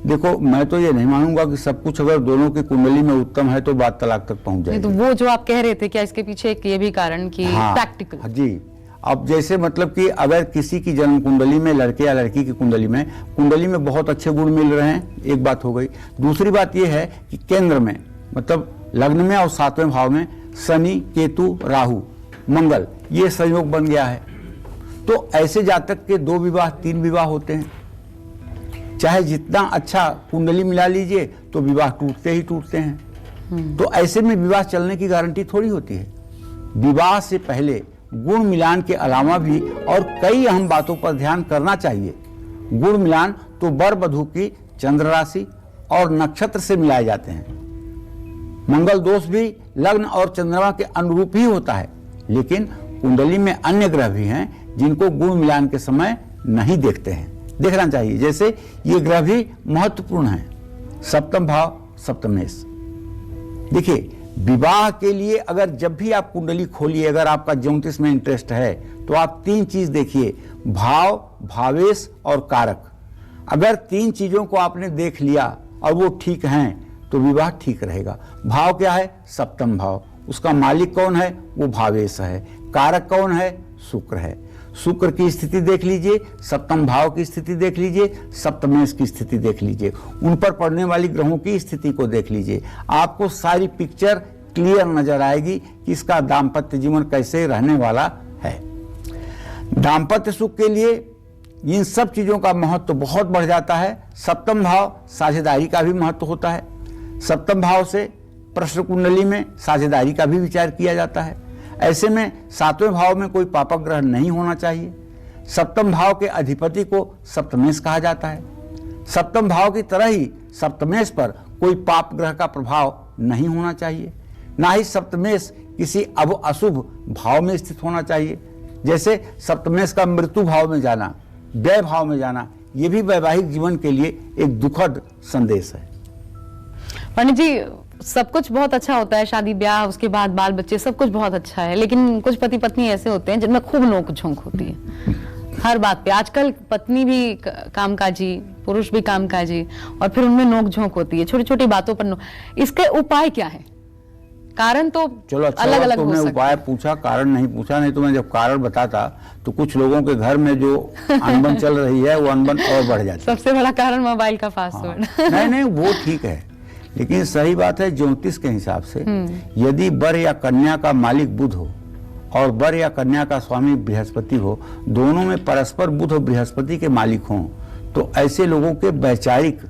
देखो, मैं तो ये नहीं मानूंगा कि सब कुछ अगर दोनों की कुंडली में उत्तम है तो बात तलाक तक पहुंच जाएगी। तो वो जो आप कह रहे थे, क्या इसके पीछे एक ये भी कारण कि प्रैक्टिकल? हाँ जी। अब जैसे मतलब कि अगर किसी की जन्म कुंडली में, लड़के या लड़की की कुंडली में बहुत अच्छे गुण मिल रहे हैं, एक बात हो गई। दूसरी बात यह है कि केंद्र में मतलब लग्न में और 7वें भाव में शनि, केतु, राहु, मंगल, ये संयोग बन गया है, तो ऐसे जातक के 2 विवाह 3 विवाह होते हैं। चाहे जितना अच्छा कुंडली मिला लीजिए तो विवाह टूटते ही टूटते हैं। तो ऐसे में विवाह चलने की गारंटी थोड़ी होती है। विवाह से पहले गुण मिलान के अलावा भी और कई अहम बातों पर ध्यान करना चाहिए। गुण मिलान तो वर वधू की चंद्र राशि और नक्षत्र से मिलाए जाते हैं। मंगल दोष भी लग्न और चंद्रमा के अनुरूप ही होता है, लेकिन कुंडली में अन्य ग्रह भी हैं जिनको गुण मिलान के समय नहीं देखते हैं, देखना चाहिए। जैसे ये ग्रह भी महत्वपूर्ण है, 7वां भाव सप्तमेश। देखिए, विवाह के लिए अगर जब भी आप कुंडली खोलिए, अगर आपका ज्योतिष में इंटरेस्ट है तो आप 3 चीज देखिए, भाव, भावेश और कारक। अगर 3 चीजों को आपने देख लिया और वो ठीक हैं तो विवाह ठीक रहेगा। भाव क्या है? 7वां भाव। उसका मालिक कौन है? वो भावेश है। कारक कौन है? शुक्र है। शुक्र की स्थिति देख लीजिए, 7वां भाव की स्थिति देख लीजिए, सप्तमेश की स्थिति देख लीजिए, उन पर पड़ने वाली ग्रहों की स्थिति को देख लीजिए। आपको सारी पिक्चर क्लियर नजर आएगी कि इसका दाम्पत्य जीवन कैसे रहने वाला है। दाम्पत्य सुख के लिए इन सब चीजों का महत्व तो बहुत बढ़ जाता है। 7वां भाव साझेदारी का भी महत्व होता है। 7वां भाव से प्रश्न कुंडली में साझेदारी का भी विचार किया जाता है। ऐसे में 7वें भाव में कोई पापक ग्रह नहीं होना चाहिए। 7वें भाव के अधिपति को सप्तमेश कहा जाता है। 7वें भाव की तरह ही सप्तमेश पर कोई पाप ग्रह का प्रभाव नहीं होना चाहिए, ना ही सप्तमेश किसी अशुभ भाव में स्थित होना चाहिए। जैसे सप्तमेश का मृत्यु भाव में जाना, व्यय भाव में जाना, ये भी वैवाहिक जीवन के लिए एक दुखद संदेश है। पंडित जी, सब कुछ बहुत अच्छा होता है, शादी ब्याह, उसके बाद बाल बच्चे, सब कुछ बहुत अच्छा है, लेकिन कुछ पति पत्नी ऐसे होते हैं जिनमें खूब नोक झोंक होती है हर बात पे। आजकल पत्नी भी कामकाजी, पुरुष भी कामकाजी, और फिर उनमें नोक झोंक होती है छोटी छोटी बातों पर। इसके उपाय क्या है? कारण तो चलो अच्छा, अलग अलग तुमने उपाय पूछा, कारण नहीं पूछा। नहीं तो मैं जब कारण बताता तो कुछ लोगों के घर में जो अनबन चल रही है वो अनबन और बढ़ जाती है। सबसे बड़ा कारण मोबाइल का पासवर्ड। हाँ। नहीं, वो ठीक है, लेकिन सही बात है ज्योतिष के हिसाब से यदि वर या कन्या का मालिक बुध हो और वर या कन्या का स्वामी बृहस्पति हो, दोनों में परस्पर बुध और बृहस्पति के मालिक हों, तो ऐसे लोगों के वैचारिक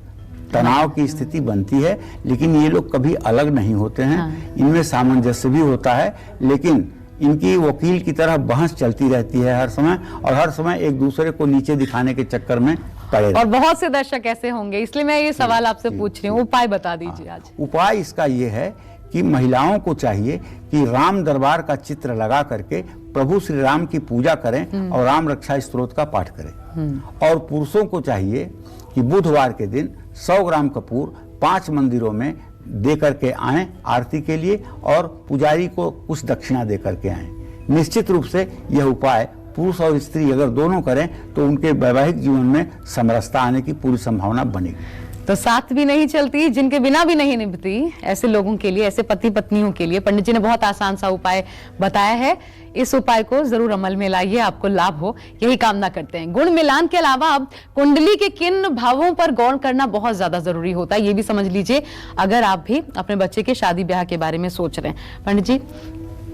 तनाव की स्थिति बनती है। लेकिन ये लोग कभी अलग नहीं होते हैं। हाँ। इनमें सामंजस्य भी होता है, लेकिन इनकी वकील की तरह बहस चलती रहती है हर समय, और हर समय एक दूसरे को नीचे दिखाने के चक्कर में पड़े। और बहुत से दर्शक ऐसे होंगे, इसलिए मैं ये सवाल आपसे पूछ रही हूँ, उपाय बता दीजिए आज। उपाय इसका ये है कि महिलाओं को चाहिए कि राम दरबार का चित्र लगा करके प्रभु श्री राम की पूजा करें और राम रक्षा स्तोत्र का पाठ करें। और पुरुषों को चाहिए कि बुधवार के दिन 100 ग्राम कपूर 5 मंदिरों में दे करके आएं आरती के लिए, और पुजारी को कुछ दक्षिणा दे करके आएं। निश्चित रूप से यह उपाय पुरुष और स्त्री अगर दोनों करें तो उनके वैवाहिक जीवन में समरसता आने की पूरी संभावना बनेगी। तो साथ भी नहीं चलती, जिनके बिना भी नहीं निभती, ऐसे लोगों के लिए, ऐसे पति पत्नियों के लिए पंडित जी ने बहुत आसान सा उपाय बताया है। इस उपाय को जरूर अमल में लाइए, आपको लाभ हो, यही कामना करते हैं। गुण मिलान के अलावा अब कुंडली के किन भावों पर गौर करना बहुत ज्यादा जरूरी होता है, ये भी समझ लीजिए अगर आप भी अपने बच्चे के शादी ब्याह के बारे में सोच रहे हैं। पंडित जी,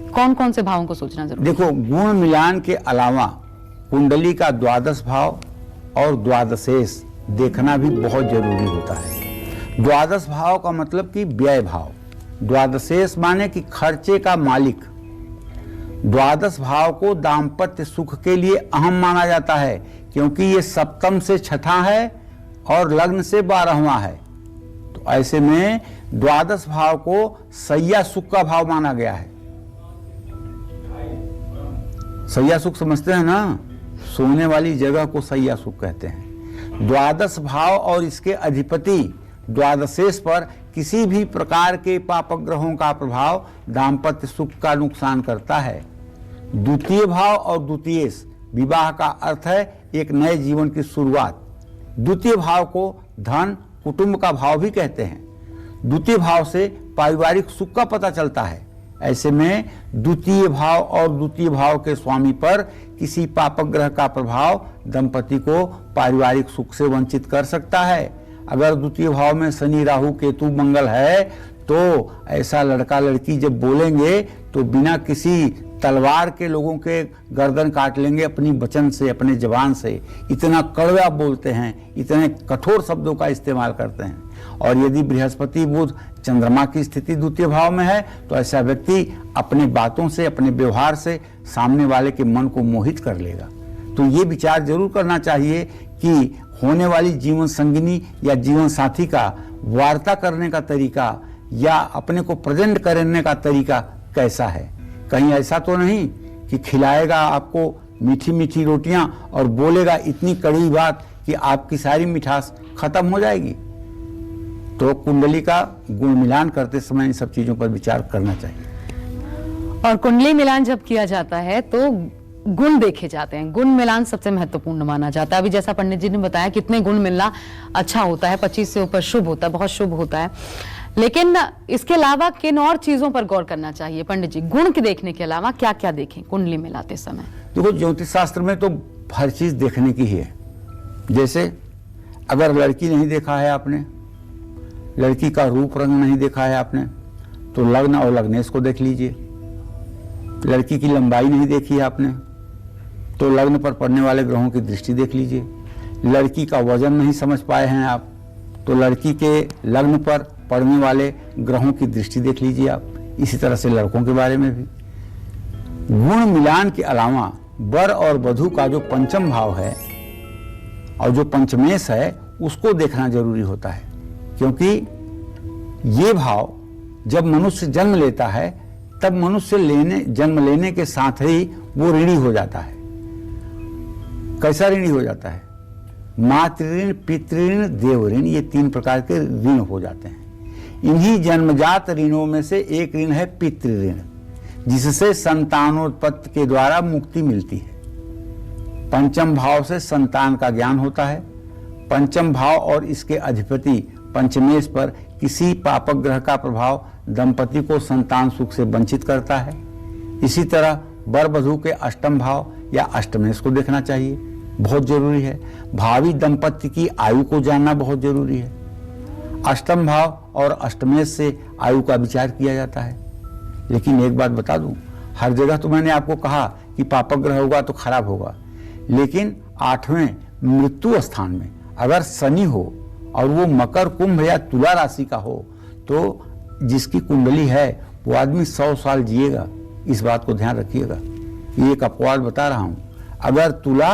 कौन कौन से भावों को सोचना जरूरी है? देखो, गुण मिलान के अलावा कुंडली का द्वादश भाव और द्वादशेश देखना भी बहुत जरूरी होता है। द्वादश भाव का मतलब कि व्यय भाव, द्वादशेश माने कि खर्चे का मालिक। द्वादश भाव को दाम्पत्य सुख के लिए अहम माना जाता है, क्योंकि ये सप्तम से छठा है और लग्न से 12वां है। तो ऐसे में द्वादश भाव को सैया सुख का भाव माना गया है। सैया सुख समझते हैं ना, सोने वाली जगह को सैया सुख कहते हैं। द्वादश भाव और इसके अधिपति द्वादशेश पर किसी भी प्रकार के पाप ग्रहों का प्रभाव दाम्पत्य सुख का नुकसान करता है। द्वितीय भाव और द्वितीयेश विवाह का अर्थ है एक नए जीवन की शुरुआत। द्वितीय भाव को धन कुटुंब का भाव भी कहते हैं। द्वितीय भाव से पारिवारिक सुख का पता चलता है। ऐसे में द्वितीय भाव और द्वितीय भाव के स्वामी पर किसी पापग्रह का प्रभाव दंपति को पारिवारिक सुख से वंचित कर सकता है। अगर द्वितीय भाव में शनि राहु केतु मंगल है तो ऐसा लड़का लड़की जब बोलेंगे तो बिना किसी तलवार के लोगों के गर्दन काट लेंगे अपनी वचन से, अपने जबान से। इतना कड़वा बोलते हैं, इतने कठोर शब्दों का इस्तेमाल करते हैं। और यदि बृहस्पति बुध चंद्रमा की स्थिति द्वितीय भाव में है तो ऐसा व्यक्ति अपने बातों से, अपने व्यवहार से सामने वाले के मन को मोहित कर लेगा। तो ये विचार जरूर करना चाहिए कि होने वाली जीवन संगिनी या जीवन साथी का वार्ता करने का तरीका या अपने को प्रेजेंट करने का तरीका कैसा है। कहीं ऐसा तो नहीं कि खिलाएगा आपको मीठी मीठी रोटियां और बोलेगा इतनी कड़वी बात कि आपकी सारी मिठास खत्म हो जाएगी। तो कुंडली का गुण मिलान करते समय इन सब चीजों पर विचार करना चाहिए। और कुंडली मिलान जब किया जाता है तो गुण देखे जाते हैं। गुण मिलान सबसे महत्वपूर्ण माना जाता है। अभी जैसा पंडित जी ने बताया कितने गुण मिलना अच्छा होता है, 25 से ऊपर शुभ होता है, बहुत शुभ होता है। लेकिन इसके अलावा किन और चीजों पर गौर करना चाहिए पंडित जी? गुण के देखने के अलावा क्या क्या देखें कुंडली मिलाते समय? देखो, ज्योतिष शास्त्र में तो हर चीज देखने की ही है। जैसे अगर लड़की नहीं देखा है आपने, लड़की का रूप रंग नहीं देखा है आपने, तो लग्न और लग्नेश को देख लीजिए। लड़की की लंबाई नहीं देखी है आपने तो लग्न पर पड़ने वाले ग्रहों की दृष्टि देख लीजिए। लड़की का वजन नहीं समझ पाए हैं आप तो लड़की के लग्न पर पड़ने वाले ग्रहों की दृष्टि देख लीजिए आप। इसी तरह से लड़कों के बारे में भी गुण मिलान के अलावा वर और वधू का जो पंचम भाव है और जो पंचमेश है उसको देखना जरूरी होता है, क्योंकि ये भाव जब मनुष्य जन्म लेता है तब मनुष्य जन्म लेने के साथ ही वो ऋणी हो जाता है। कैसा ऋणी हो जाता है? मातृ पितृऋण देव ऋण, ये 3 प्रकार के ऋण हो जाते हैं। इन्हीं जन्मजात ऋणों में से एक ऋण है पितृऋण, जिससे संतानोत्पत्ति के द्वारा मुक्ति मिलती है। पंचम भाव से संतान का ज्ञान होता है। पंचम भाव और इसके अधिपति पंचमेश पर किसी पापक ग्रह का प्रभाव दंपति को संतान सुख से वंचित करता है। इसी तरह वर वधू के अष्टम भाव या अष्टमेश को देखना चाहिए, बहुत जरूरी है। भावी दंपति की आयु को जानना बहुत जरूरी है। अष्टम भाव और अष्टमेश से आयु का विचार किया जाता है। लेकिन एक बात बता दूं, हर जगह तो मैंने आपको कहा कि पापक ग्रह होगा तो खराब होगा, लेकिन 8वें मृत्यु स्थान में अगर शनि हो और वो मकर कुंभ या तुला राशि का हो तो जिसकी कुंडली है वो आदमी 100 साल जिएगा। इस बात को ध्यान रखिएगा, ये एक अपवाद बता रहा हूं। अगर तुला,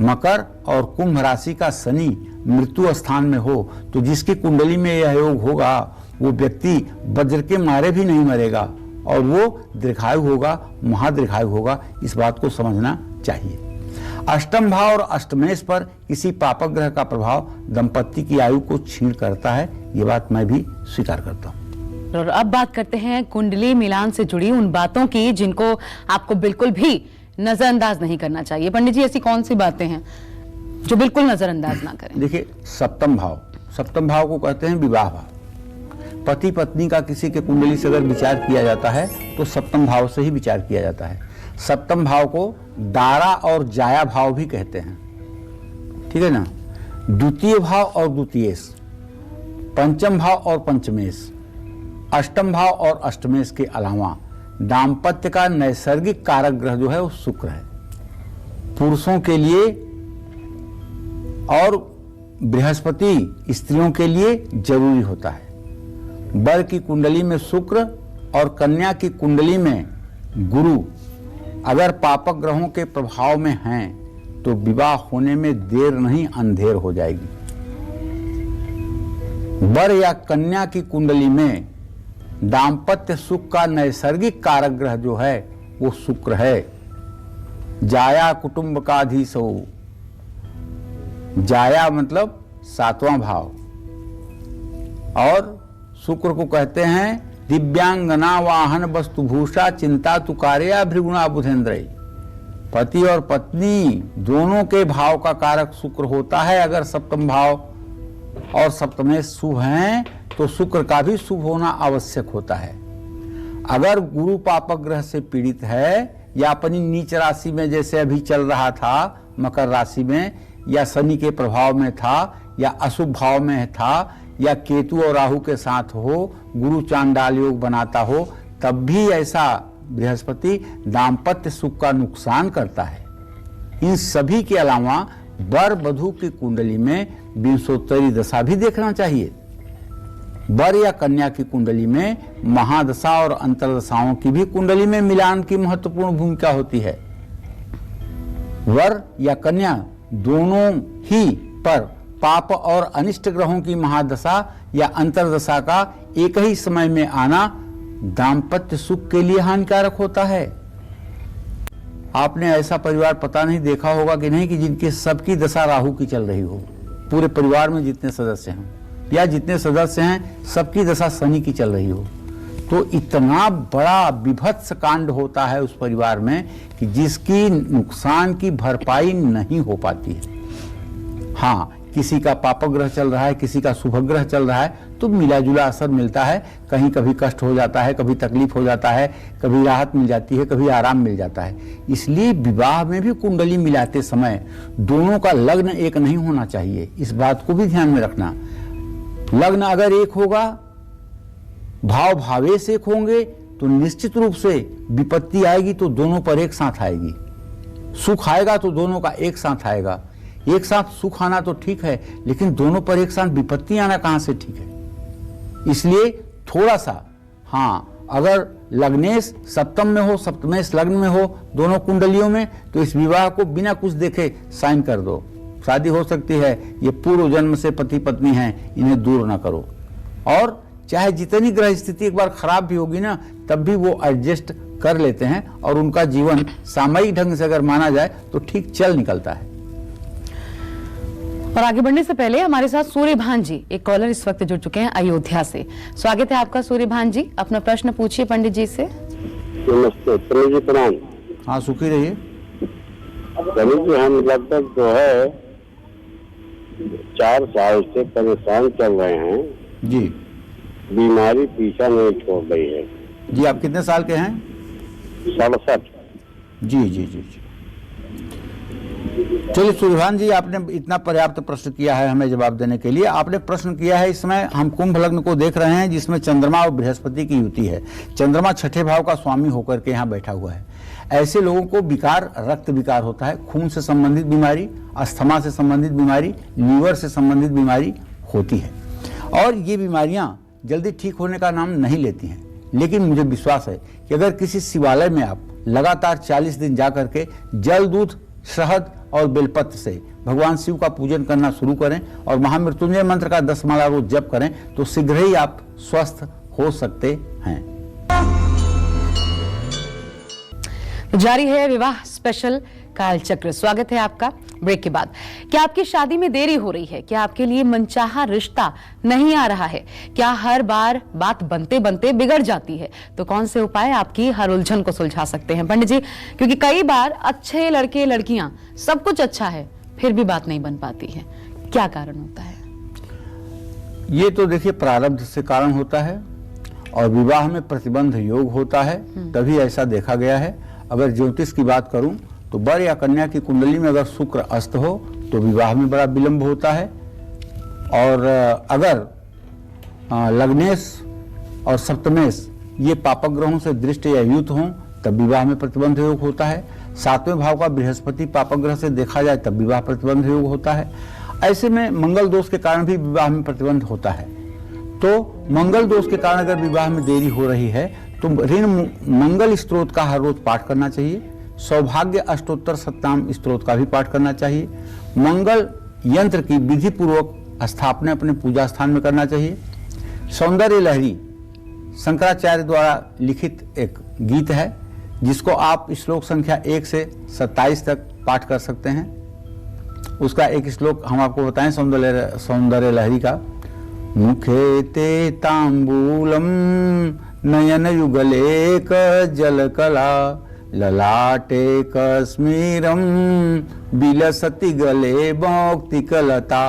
मकर और कुंभ राशि का शनि मृत्यु स्थान में हो तो जिसकी कुंडली में यह योग होगा वो व्यक्ति वज्र के मारे भी नहीं मरेगा और वो दीर्घायु होगा, महादीर्घायु होगा। इस बात को समझना चाहिए। अष्टम भाव और अष्टमेश पर किसी पापक ग्रह का प्रभाव दंपति की आयु को छीन करता है, ये बात मैं भी स्वीकार करता हूँ। और अब बात करते हैं कुंडली मिलान से जुड़ी उन बातों की जिनको आपको बिल्कुल भी नजरअंदाज नहीं करना चाहिए? पंडित जी, ऐसी कौन सी बातें हैं जो बिल्कुल नजरअंदाज ना करें? देखिए, सप्तम भाव को कहते हैं विवाह भाव। पति पत्नी का किसी के कुंडली से अगर विचार किया जाता है तो सप्तम भाव से ही विचार किया जाता है। सप्तम भाव को दारा और जाया भाव भी कहते हैं, ठीक है ना। द्वितीय भाव और द्वितीयेश, पंचम भाव और पंचमेश, अष्टम भाव और अष्टमेश के अलावा दाम्पत्य का नैसर्गिक कारक ग्रह जो है वो शुक्र है। पुरुषों के लिए और बृहस्पति स्त्रियों के लिए जरूरी होता है। वर की कुंडली में शुक्र और कन्या की कुंडली में गुरु अगर पापक ग्रहों के प्रभाव में हैं तो विवाह होने में देर नहीं, अंधेर हो जाएगी। वर या कन्या की कुंडली में दाम्पत्य सुख का नैसर्गिक कारक ग्रह जो है वो शुक्र है। जाया कुटुंब का धीसो, जाया मतलब 7वां भाव, और शुक्र को कहते हैं दिव्यांगना वाहन वस्तुभूषा चिंता तुकार्या भृगुणा बुधेंद्र। पति और पत्नी दोनों के भाव का कारक शुक्र होता है। अगर सप्तम भाव और सप्तमेश शुभ हैं तो शुक्र का भी शुभ होना आवश्यक होता है। अगर गुरु पापक ग्रह से पीड़ित है या अपनी नीच राशि में जैसे अभी चल रहा था मकर राशि में, या शनि के प्रभाव में था, या अशुभ भाव में था, या केतु और राहु के साथ हो, गुरु चांडाल योग बनाता हो, तब भी ऐसा बृहस्पति दाम्पत्य सुख का नुकसान करता है। इन सभी के अलावा वर वधू की कुंडली में विंशोत्तरी दशा भी देखना चाहिए। वर या कन्या की कुंडली में महादशा और अंतरदशाओं की भी कुंडली में मिलान की महत्वपूर्ण भूमिका होती है। वर या कन्या दोनों ही पर पाप और अनिष्ट ग्रहों की महादशा या अंतरदशा का एक ही समय में आना दाम्पत्य सुख के लिए हानिकारक होता है। आपने ऐसा परिवार पता नहीं देखा होगा कि नहीं कि जिनकी सबकी दशा राहु की चल रही हो। पूरे परिवार में जितने सदस्य हैं या जितने सदस्य हैं सबकी दशा शनि की चल रही हो, तो इतना बड़ा विभत्स कांड होता है उस परिवार में कि जिसकी नुकसान की भरपाई नहीं हो पाती है। हाँ, किसी का पापक ग्रह चल रहा है, किसी का शुभ ग्रह चल रहा है तो मिला जुला असर मिलता है। कहीं कभी कष्ट हो जाता है, कभी तकलीफ हो जाता है, कभी राहत मिल जाती है, कभी आराम मिल जाता है। इसलिए विवाह में भी कुंडली मिलाते समय दोनों का लग्न एक नहीं होना चाहिए। इस बात को भी ध्यान में रखना। लग्न अगर एक होगा, भाव भावेश एक होंगे तो निश्चित रूप से विपत्ति आएगी तो दोनों पर एक साथ आएगी। सुख आएगा तो दोनों का एक साथ आएगा। एक साथ सुख आना तो ठीक है, लेकिन दोनों पर एक साथ विपत्ति आना कहां से ठीक है। इसलिए थोड़ा सा, हाँ, अगर लग्नेश सप्तम में हो, सप्तमेश लग्न में हो दोनों कुंडलियों में, तो इस विवाह को बिना कुछ देखे साइन कर दो। शादी हो सकती है, ये पूर्व जन्म से पति पत्नी हैं, इन्हें दूर ना करो। और चाहे जितनी ग्रह स्थिति एक बार खराब भी होगी ना, तब भी वो एडजस्ट कर लेते हैं और उनका जीवन सामयिक ढंग से अगर माना जाए तो ठीक चल निकलता है। और आगे बढ़ने से पहले हमारे साथ सूर्यभान जी, एक कॉलर इस वक्त जुड़ चुके हैं अयोध्या से। स्वागत है आपका सूर्यभान जी, अपना प्रश्न पूछिए पंडित जी से। नमस्ते पंडित जी, प्रणाम। हाँ, सुखी रहिए। पंडित जी, हम लगभग जो है 4 साल से परेशान चल रहे हैं जी। बीमारी पीछा नहीं छोड़ रही है जी। आप कितने साल के हैं? 67। जी जी जी जी। चलिए सूर्यभान जी, आपने इतना पर्याप्त प्रश्न किया है हमें जवाब देने के लिए। आपने प्रश्न किया है, इस समय हम कुंभ लग्न को देख रहे हैं जिसमें चंद्रमा और बृहस्पति की युति है। चंद्रमा 6ठे भाव का स्वामी होकर के यहाँ बैठा हुआ है। ऐसे लोगों को विकार, रक्त विकार होता है, खून से संबंधित बीमारी, अस्थमा से संबंधित बीमारी, लीवर से संबंधित बीमारी होती है। और ये बीमारियां जल्दी ठीक होने का नाम नहीं लेती हैं। लेकिन मुझे विश्वास है कि अगर किसी शिवालय में आप लगातार 40 दिन जा करके जल, दूध, शहद और बेलपत्र से भगवान शिव का पूजन करना शुरू करें और महामृत्युंजय मंत्र का 10 माला रोज जप करें तो शीघ्र ही आप स्वस्थ हो सकते हैं। जारी है विवाह स्पेशल कालचक्र। स्वागत है आपका। ब्रेक के बाद, क्या आपकी शादी में देरी हो रही है? क्या आपके लिए मनचाहा रिश्ता नहीं आ रहा है? क्या हर बार बात बनते बनते बिगड़ जाती है? तो कौन से उपाय आपकी हर उलझन को सुलझा सकते हैं पंडित जी? क्योंकि कई बार अच्छे लड़के लड़कियां, सब कुछ अच्छा है, फिर भी बात नहीं बन पाती है। क्या कारण होता है? ये तो देखिए प्रारब्ध से कारण होता है और विवाह में प्रतिबंध योग होता है, तभी ऐसा देखा गया है। अगर ज्योतिष की बात करूं तो वर या कन्या की कुंडली में अगर शुक्र अस्त हो तो विवाह में बड़ा विलंब होता है, और अगर लग्नेश और सप्तमेश ये पापक ग्रहों से दृष्ट या युत हों तब विवाह में प्रतिबंध योग होता है। 7वें भाव का बृहस्पति पापक ग्रह से देखा जाए तब विवाह प्रतिबंध योग होता है। ऐसे में मंगल दोष के कारण भी विवाह में प्रतिबंध होता है। तो मंगल दोष के कारण अगर विवाह में देरी हो रही है तो ऋण मंगल स्त्रोत का हर रोज पाठ करना चाहिए। सौभाग्य अष्टोत्तर सप्ताम स्त्रोत का भी पाठ करना चाहिए। मंगल यंत्र की विधि पूर्वक स्थापना अपने पूजा स्थान में करना चाहिए। सौंदर्य लहरी शंकराचार्य द्वारा लिखित एक गीत है जिसको आप श्लोक संख्या 1 से 27 तक पाठ कर सकते हैं। उसका एक श्लोक हम आपको बताएं सौंदर्य लहरी का। मुखे ते तांबूलम नयन युगलेक जलकला ललाटे कश्मीरम बिलसति गले भौक्तिकलता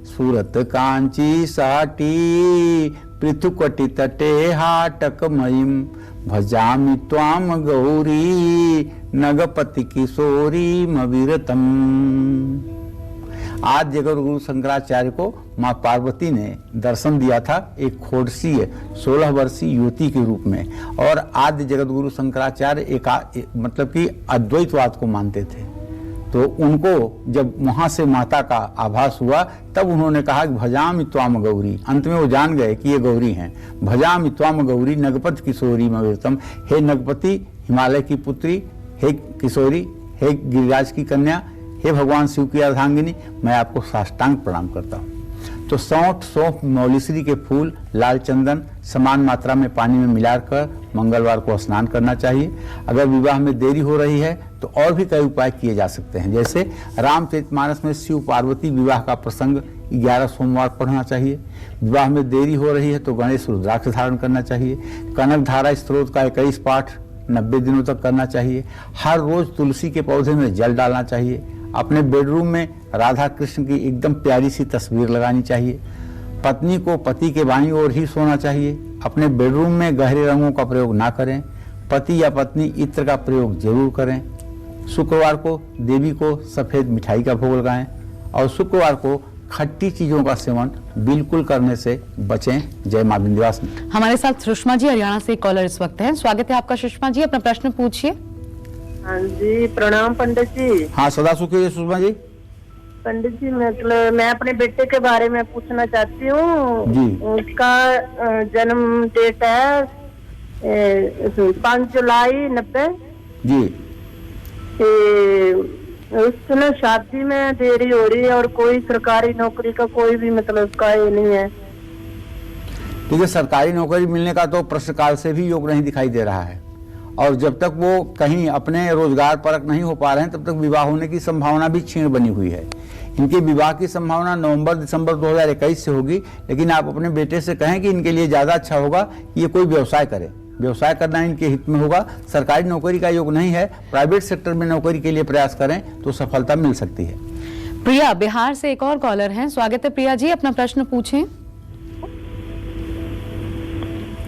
सूरत कांची साटी पृथुकटि तटे हाटकमयीं भजामि त्वाम गौरी नगपति किशोरी मविरतम। आज जगत गुरु शंकराचार्य को मां पार्वती ने दर्शन दिया था एक खोड़सीय 16 वर्षीय युवती के रूप में, और आद्य जगत गुरु शंकराचार्य मतलब कि अद्वैतवाद को मानते थे। तो उनको जब वहां से माता का आभास हुआ तब उन्होंने कहा कि भजामि त्वाम गौरी। अंत में वो जान गए कि ये गौरी हैं। भजामि त्वाम गौरी नगपति किशोरी मविरतम। हे नगपति हिमालय की पुत्री, हे किशोरी, हे गिरिराज की कन्या, हे भगवान शिव की अर्धांगिनी, मैं आपको साष्टांग प्रणाम करता हूँ। तो सौंठ, सौंफ, मौलिसरी के फूल, लाल चंदन समान मात्रा में पानी में मिलाकर मंगलवार को स्नान करना चाहिए। अगर विवाह में देरी हो रही है तो और भी कई उपाय किए जा सकते हैं, जैसे रामचरितमानस में शिव पार्वती विवाह का प्रसंग 11 सोमवार पढ़ना चाहिए। विवाह में देरी हो रही है तो गणेश रुद्राक्ष धारण करना चाहिए। कनक धारा स्त्रोत का 21 पाठ 90 दिनों तक करना चाहिए। हर रोज तुलसी के पौधे में जल डालना चाहिए। अपने बेडरूम में राधा कृष्ण की एकदम प्यारी सी तस्वीर लगानी चाहिए। पत्नी को पति के बाईं ओर ही सोना चाहिए। अपने बेडरूम में गहरे रंगों का प्रयोग ना करें। पति या पत्नी इत्र का प्रयोग जरूर करें। शुक्रवार को देवी को सफेद मिठाई का भोग लगाएं और शुक्रवार को खट्टी चीजों का सेवन बिल्कुल करने से बचें। जय मां विंध्यवासिनी। हमारे साथ सुषमा जी हरियाणा से कॉलर इस वक्त हैं। स्वागत है आपका सुषमा जी, अपना प्रश्न पूछिए। हाँ जी, प्रणाम पंडित जी। हाँ, सदा सुखी सुषमा जी। पंडित जी मतलब मैं अपने बेटे के बारे में पूछना चाहती हूँ जी। उसका जन्म डेट है 5 जुलाई 90 जी। उसने शादी में देरी हो रही है और कोई सरकारी नौकरी का कोई भी मतलब उसका ये नहीं है। ठीक है, सरकारी नौकरी मिलने का तो प्रश्नकाल से भी योग नहीं दिखाई दे रहा है, और जब तक वो कहीं अपने रोजगार परक नहीं हो पा रहे हैं तब तक विवाह होने की संभावना भी क्षीण बनी हुई है। इनके विवाह की संभावना नवंबर-दिसंबर 2021 से होगी, लेकिन आप अपने बेटे से कहें कि इनके लिए ज्यादा अच्छा होगा कि ये कोई व्यवसाय करें। व्यवसाय करना इनके हित में होगा। सरकारी नौकरी का योग नहीं है, प्राइवेट सेक्टर में नौकरी के लिए प्रयास करें तो सफलता मिल सकती है। प्रिया बिहार से एक और कॉलर हैं। स्वागत है प्रिया जी, अपना प्रश्न पूछें।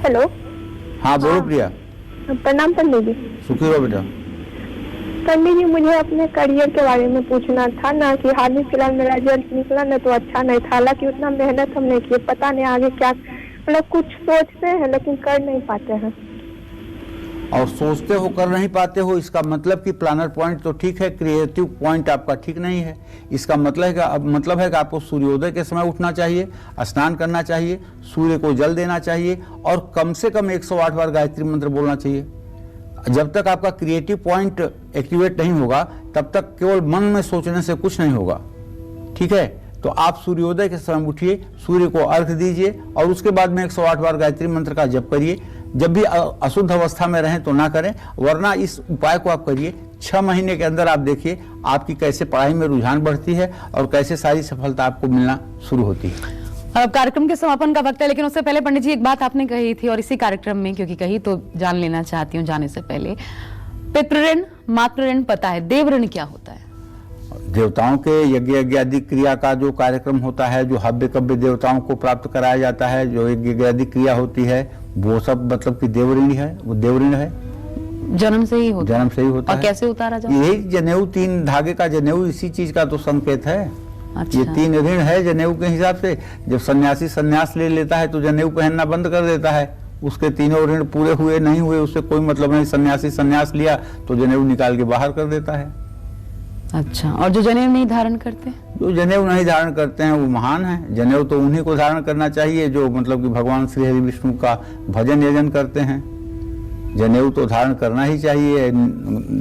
हेलो। हाँ बोलो प्रिया। प्रणाम पंडित जी। सुखी रहो बेटा। पंडित जी, मुझे अपने करियर के बारे में पूछना था ना कि हाल ही फिलहाल मेरा रिजल्ट निकला ना तो अच्छा नहीं था। हालांकि उतना मेहनत हमने की, पता नहीं आगे क्या, मतलब कुछ सोचते हैं लेकिन कर नहीं पाते हैं। और सोचते हो कर नहीं पाते हो, इसका मतलब कि प्लानर पॉइंट तो ठीक है, क्रिएटिव पॉइंट आपका ठीक नहीं है। इसका मतलब है कि आपको सूर्योदय के समय उठना चाहिए, स्नान करना चाहिए, सूर्य को जल देना चाहिए और कम से कम 108 बार गायत्री मंत्र बोलना चाहिए। जब तक आपका क्रिएटिव पॉइंट एक्टिवेट नहीं होगा तब तक केवल मन में सोचने से कुछ नहीं होगा। ठीक है, तो आप सूर्योदय के समय उठिए, सूर्य को अर्घ्य दीजिए और उसके बाद में 108 बार गायत्री मंत्र का जप करिए। जब भी अशुद्ध अवस्था में रहें तो ना करें, वरना इस उपाय को आप करिए 6 महीने के अंदर आप देखिए आपकी कैसे पढ़ाई में रुझान बढ़ती है और कैसे सारी सफलता आपको मिलना शुरू होती है। अब कार्यक्रम के समापन का वक्त है, लेकिन उससे पहले पंडित जी एक बात आपने कही थी और इसी कार्यक्रम में क्योंकि कही तो जान लेना चाहती हूँ जाने से पहले। पितृ मातृ ऋण पता है, देव ऋण क्या होता है? देवताओं के यज्ञ आदि क्रिया का जो कार्यक्रम होता है, जो हव्य कव्य देवताओं को प्राप्त कराया जाता है, जो यज्ञ आदि क्रिया होती है, वो सब मतलब कि देव ऋण है, वो देव ऋण है। जन्म से ही होता जन्म से ही होता और है। कैसे उतारा जाता? यही जनेऊ, 3 धागे का जनेऊ इसी चीज का तो संकेत है। अच्छा। ये 3 ऋण है जनेऊ के हिसाब से। जब सन्यासी सन्यास ले लेता है तो जनेऊ पहनना बंद कर देता है, उसके 3 ऋण पूरे हुए नहीं हुए उससे कोई मतलब नहीं। सन्यासी सन्यास लिया तो जनेऊ निकाल के बाहर कर देता है। अच्छा, और जो जनेऊ नहीं धारण करते? जो जनेऊ नहीं धारण करते हैं वो महान है। जनेऊ तो उन्हीं को धारण करना चाहिए जो मतलब कि भगवान श्री हरि विष्णु का भजन यजन करते हैं। जनेऊ तो धारण करना ही चाहिए।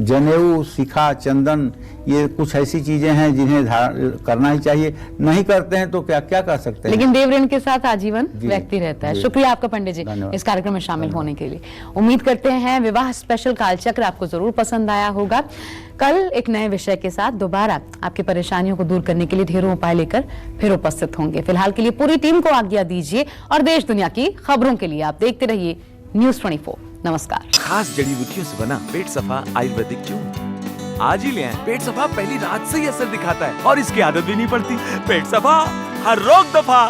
जनेऊ, शिखा, चंदन, ये कुछ ऐसी चीजें हैं जिन्हें धारण करना ही चाहिए। नहीं करते हैं तो क्या क्या कर सकते हैं। लेकिन देव ऋण के साथ आजीवन जी, व्यक्ति रहता है। जी। शुक्रिया आपका पंडित जी धन्यवाद। इस कार्यक्रम में शामिल होने के लिए। उम्मीद करते हैं विवाह स्पेशल कालचक्र आपको जरूर पसंद आया होगा। कल एक नए विषय के साथ दोबारा आपकी परेशानियों को दूर करने के लिए ढेरों उपाय लेकर फिर उपस्थित होंगे। फिलहाल के लिए पूरी टीम को आज्ञा दीजिए और देश दुनिया की खबरों के लिए आप देखते रहिए News 24। नमस्कार। खास जड़ी बूटियों से बना पेट सफा आयुर्वेदिक चूर्ण आज ही ले आएं। पेट सफा पहली रात से ही असर दिखाता है और इसकी आदत भी नहीं पड़ती। पेट सफा हर रोग दफा।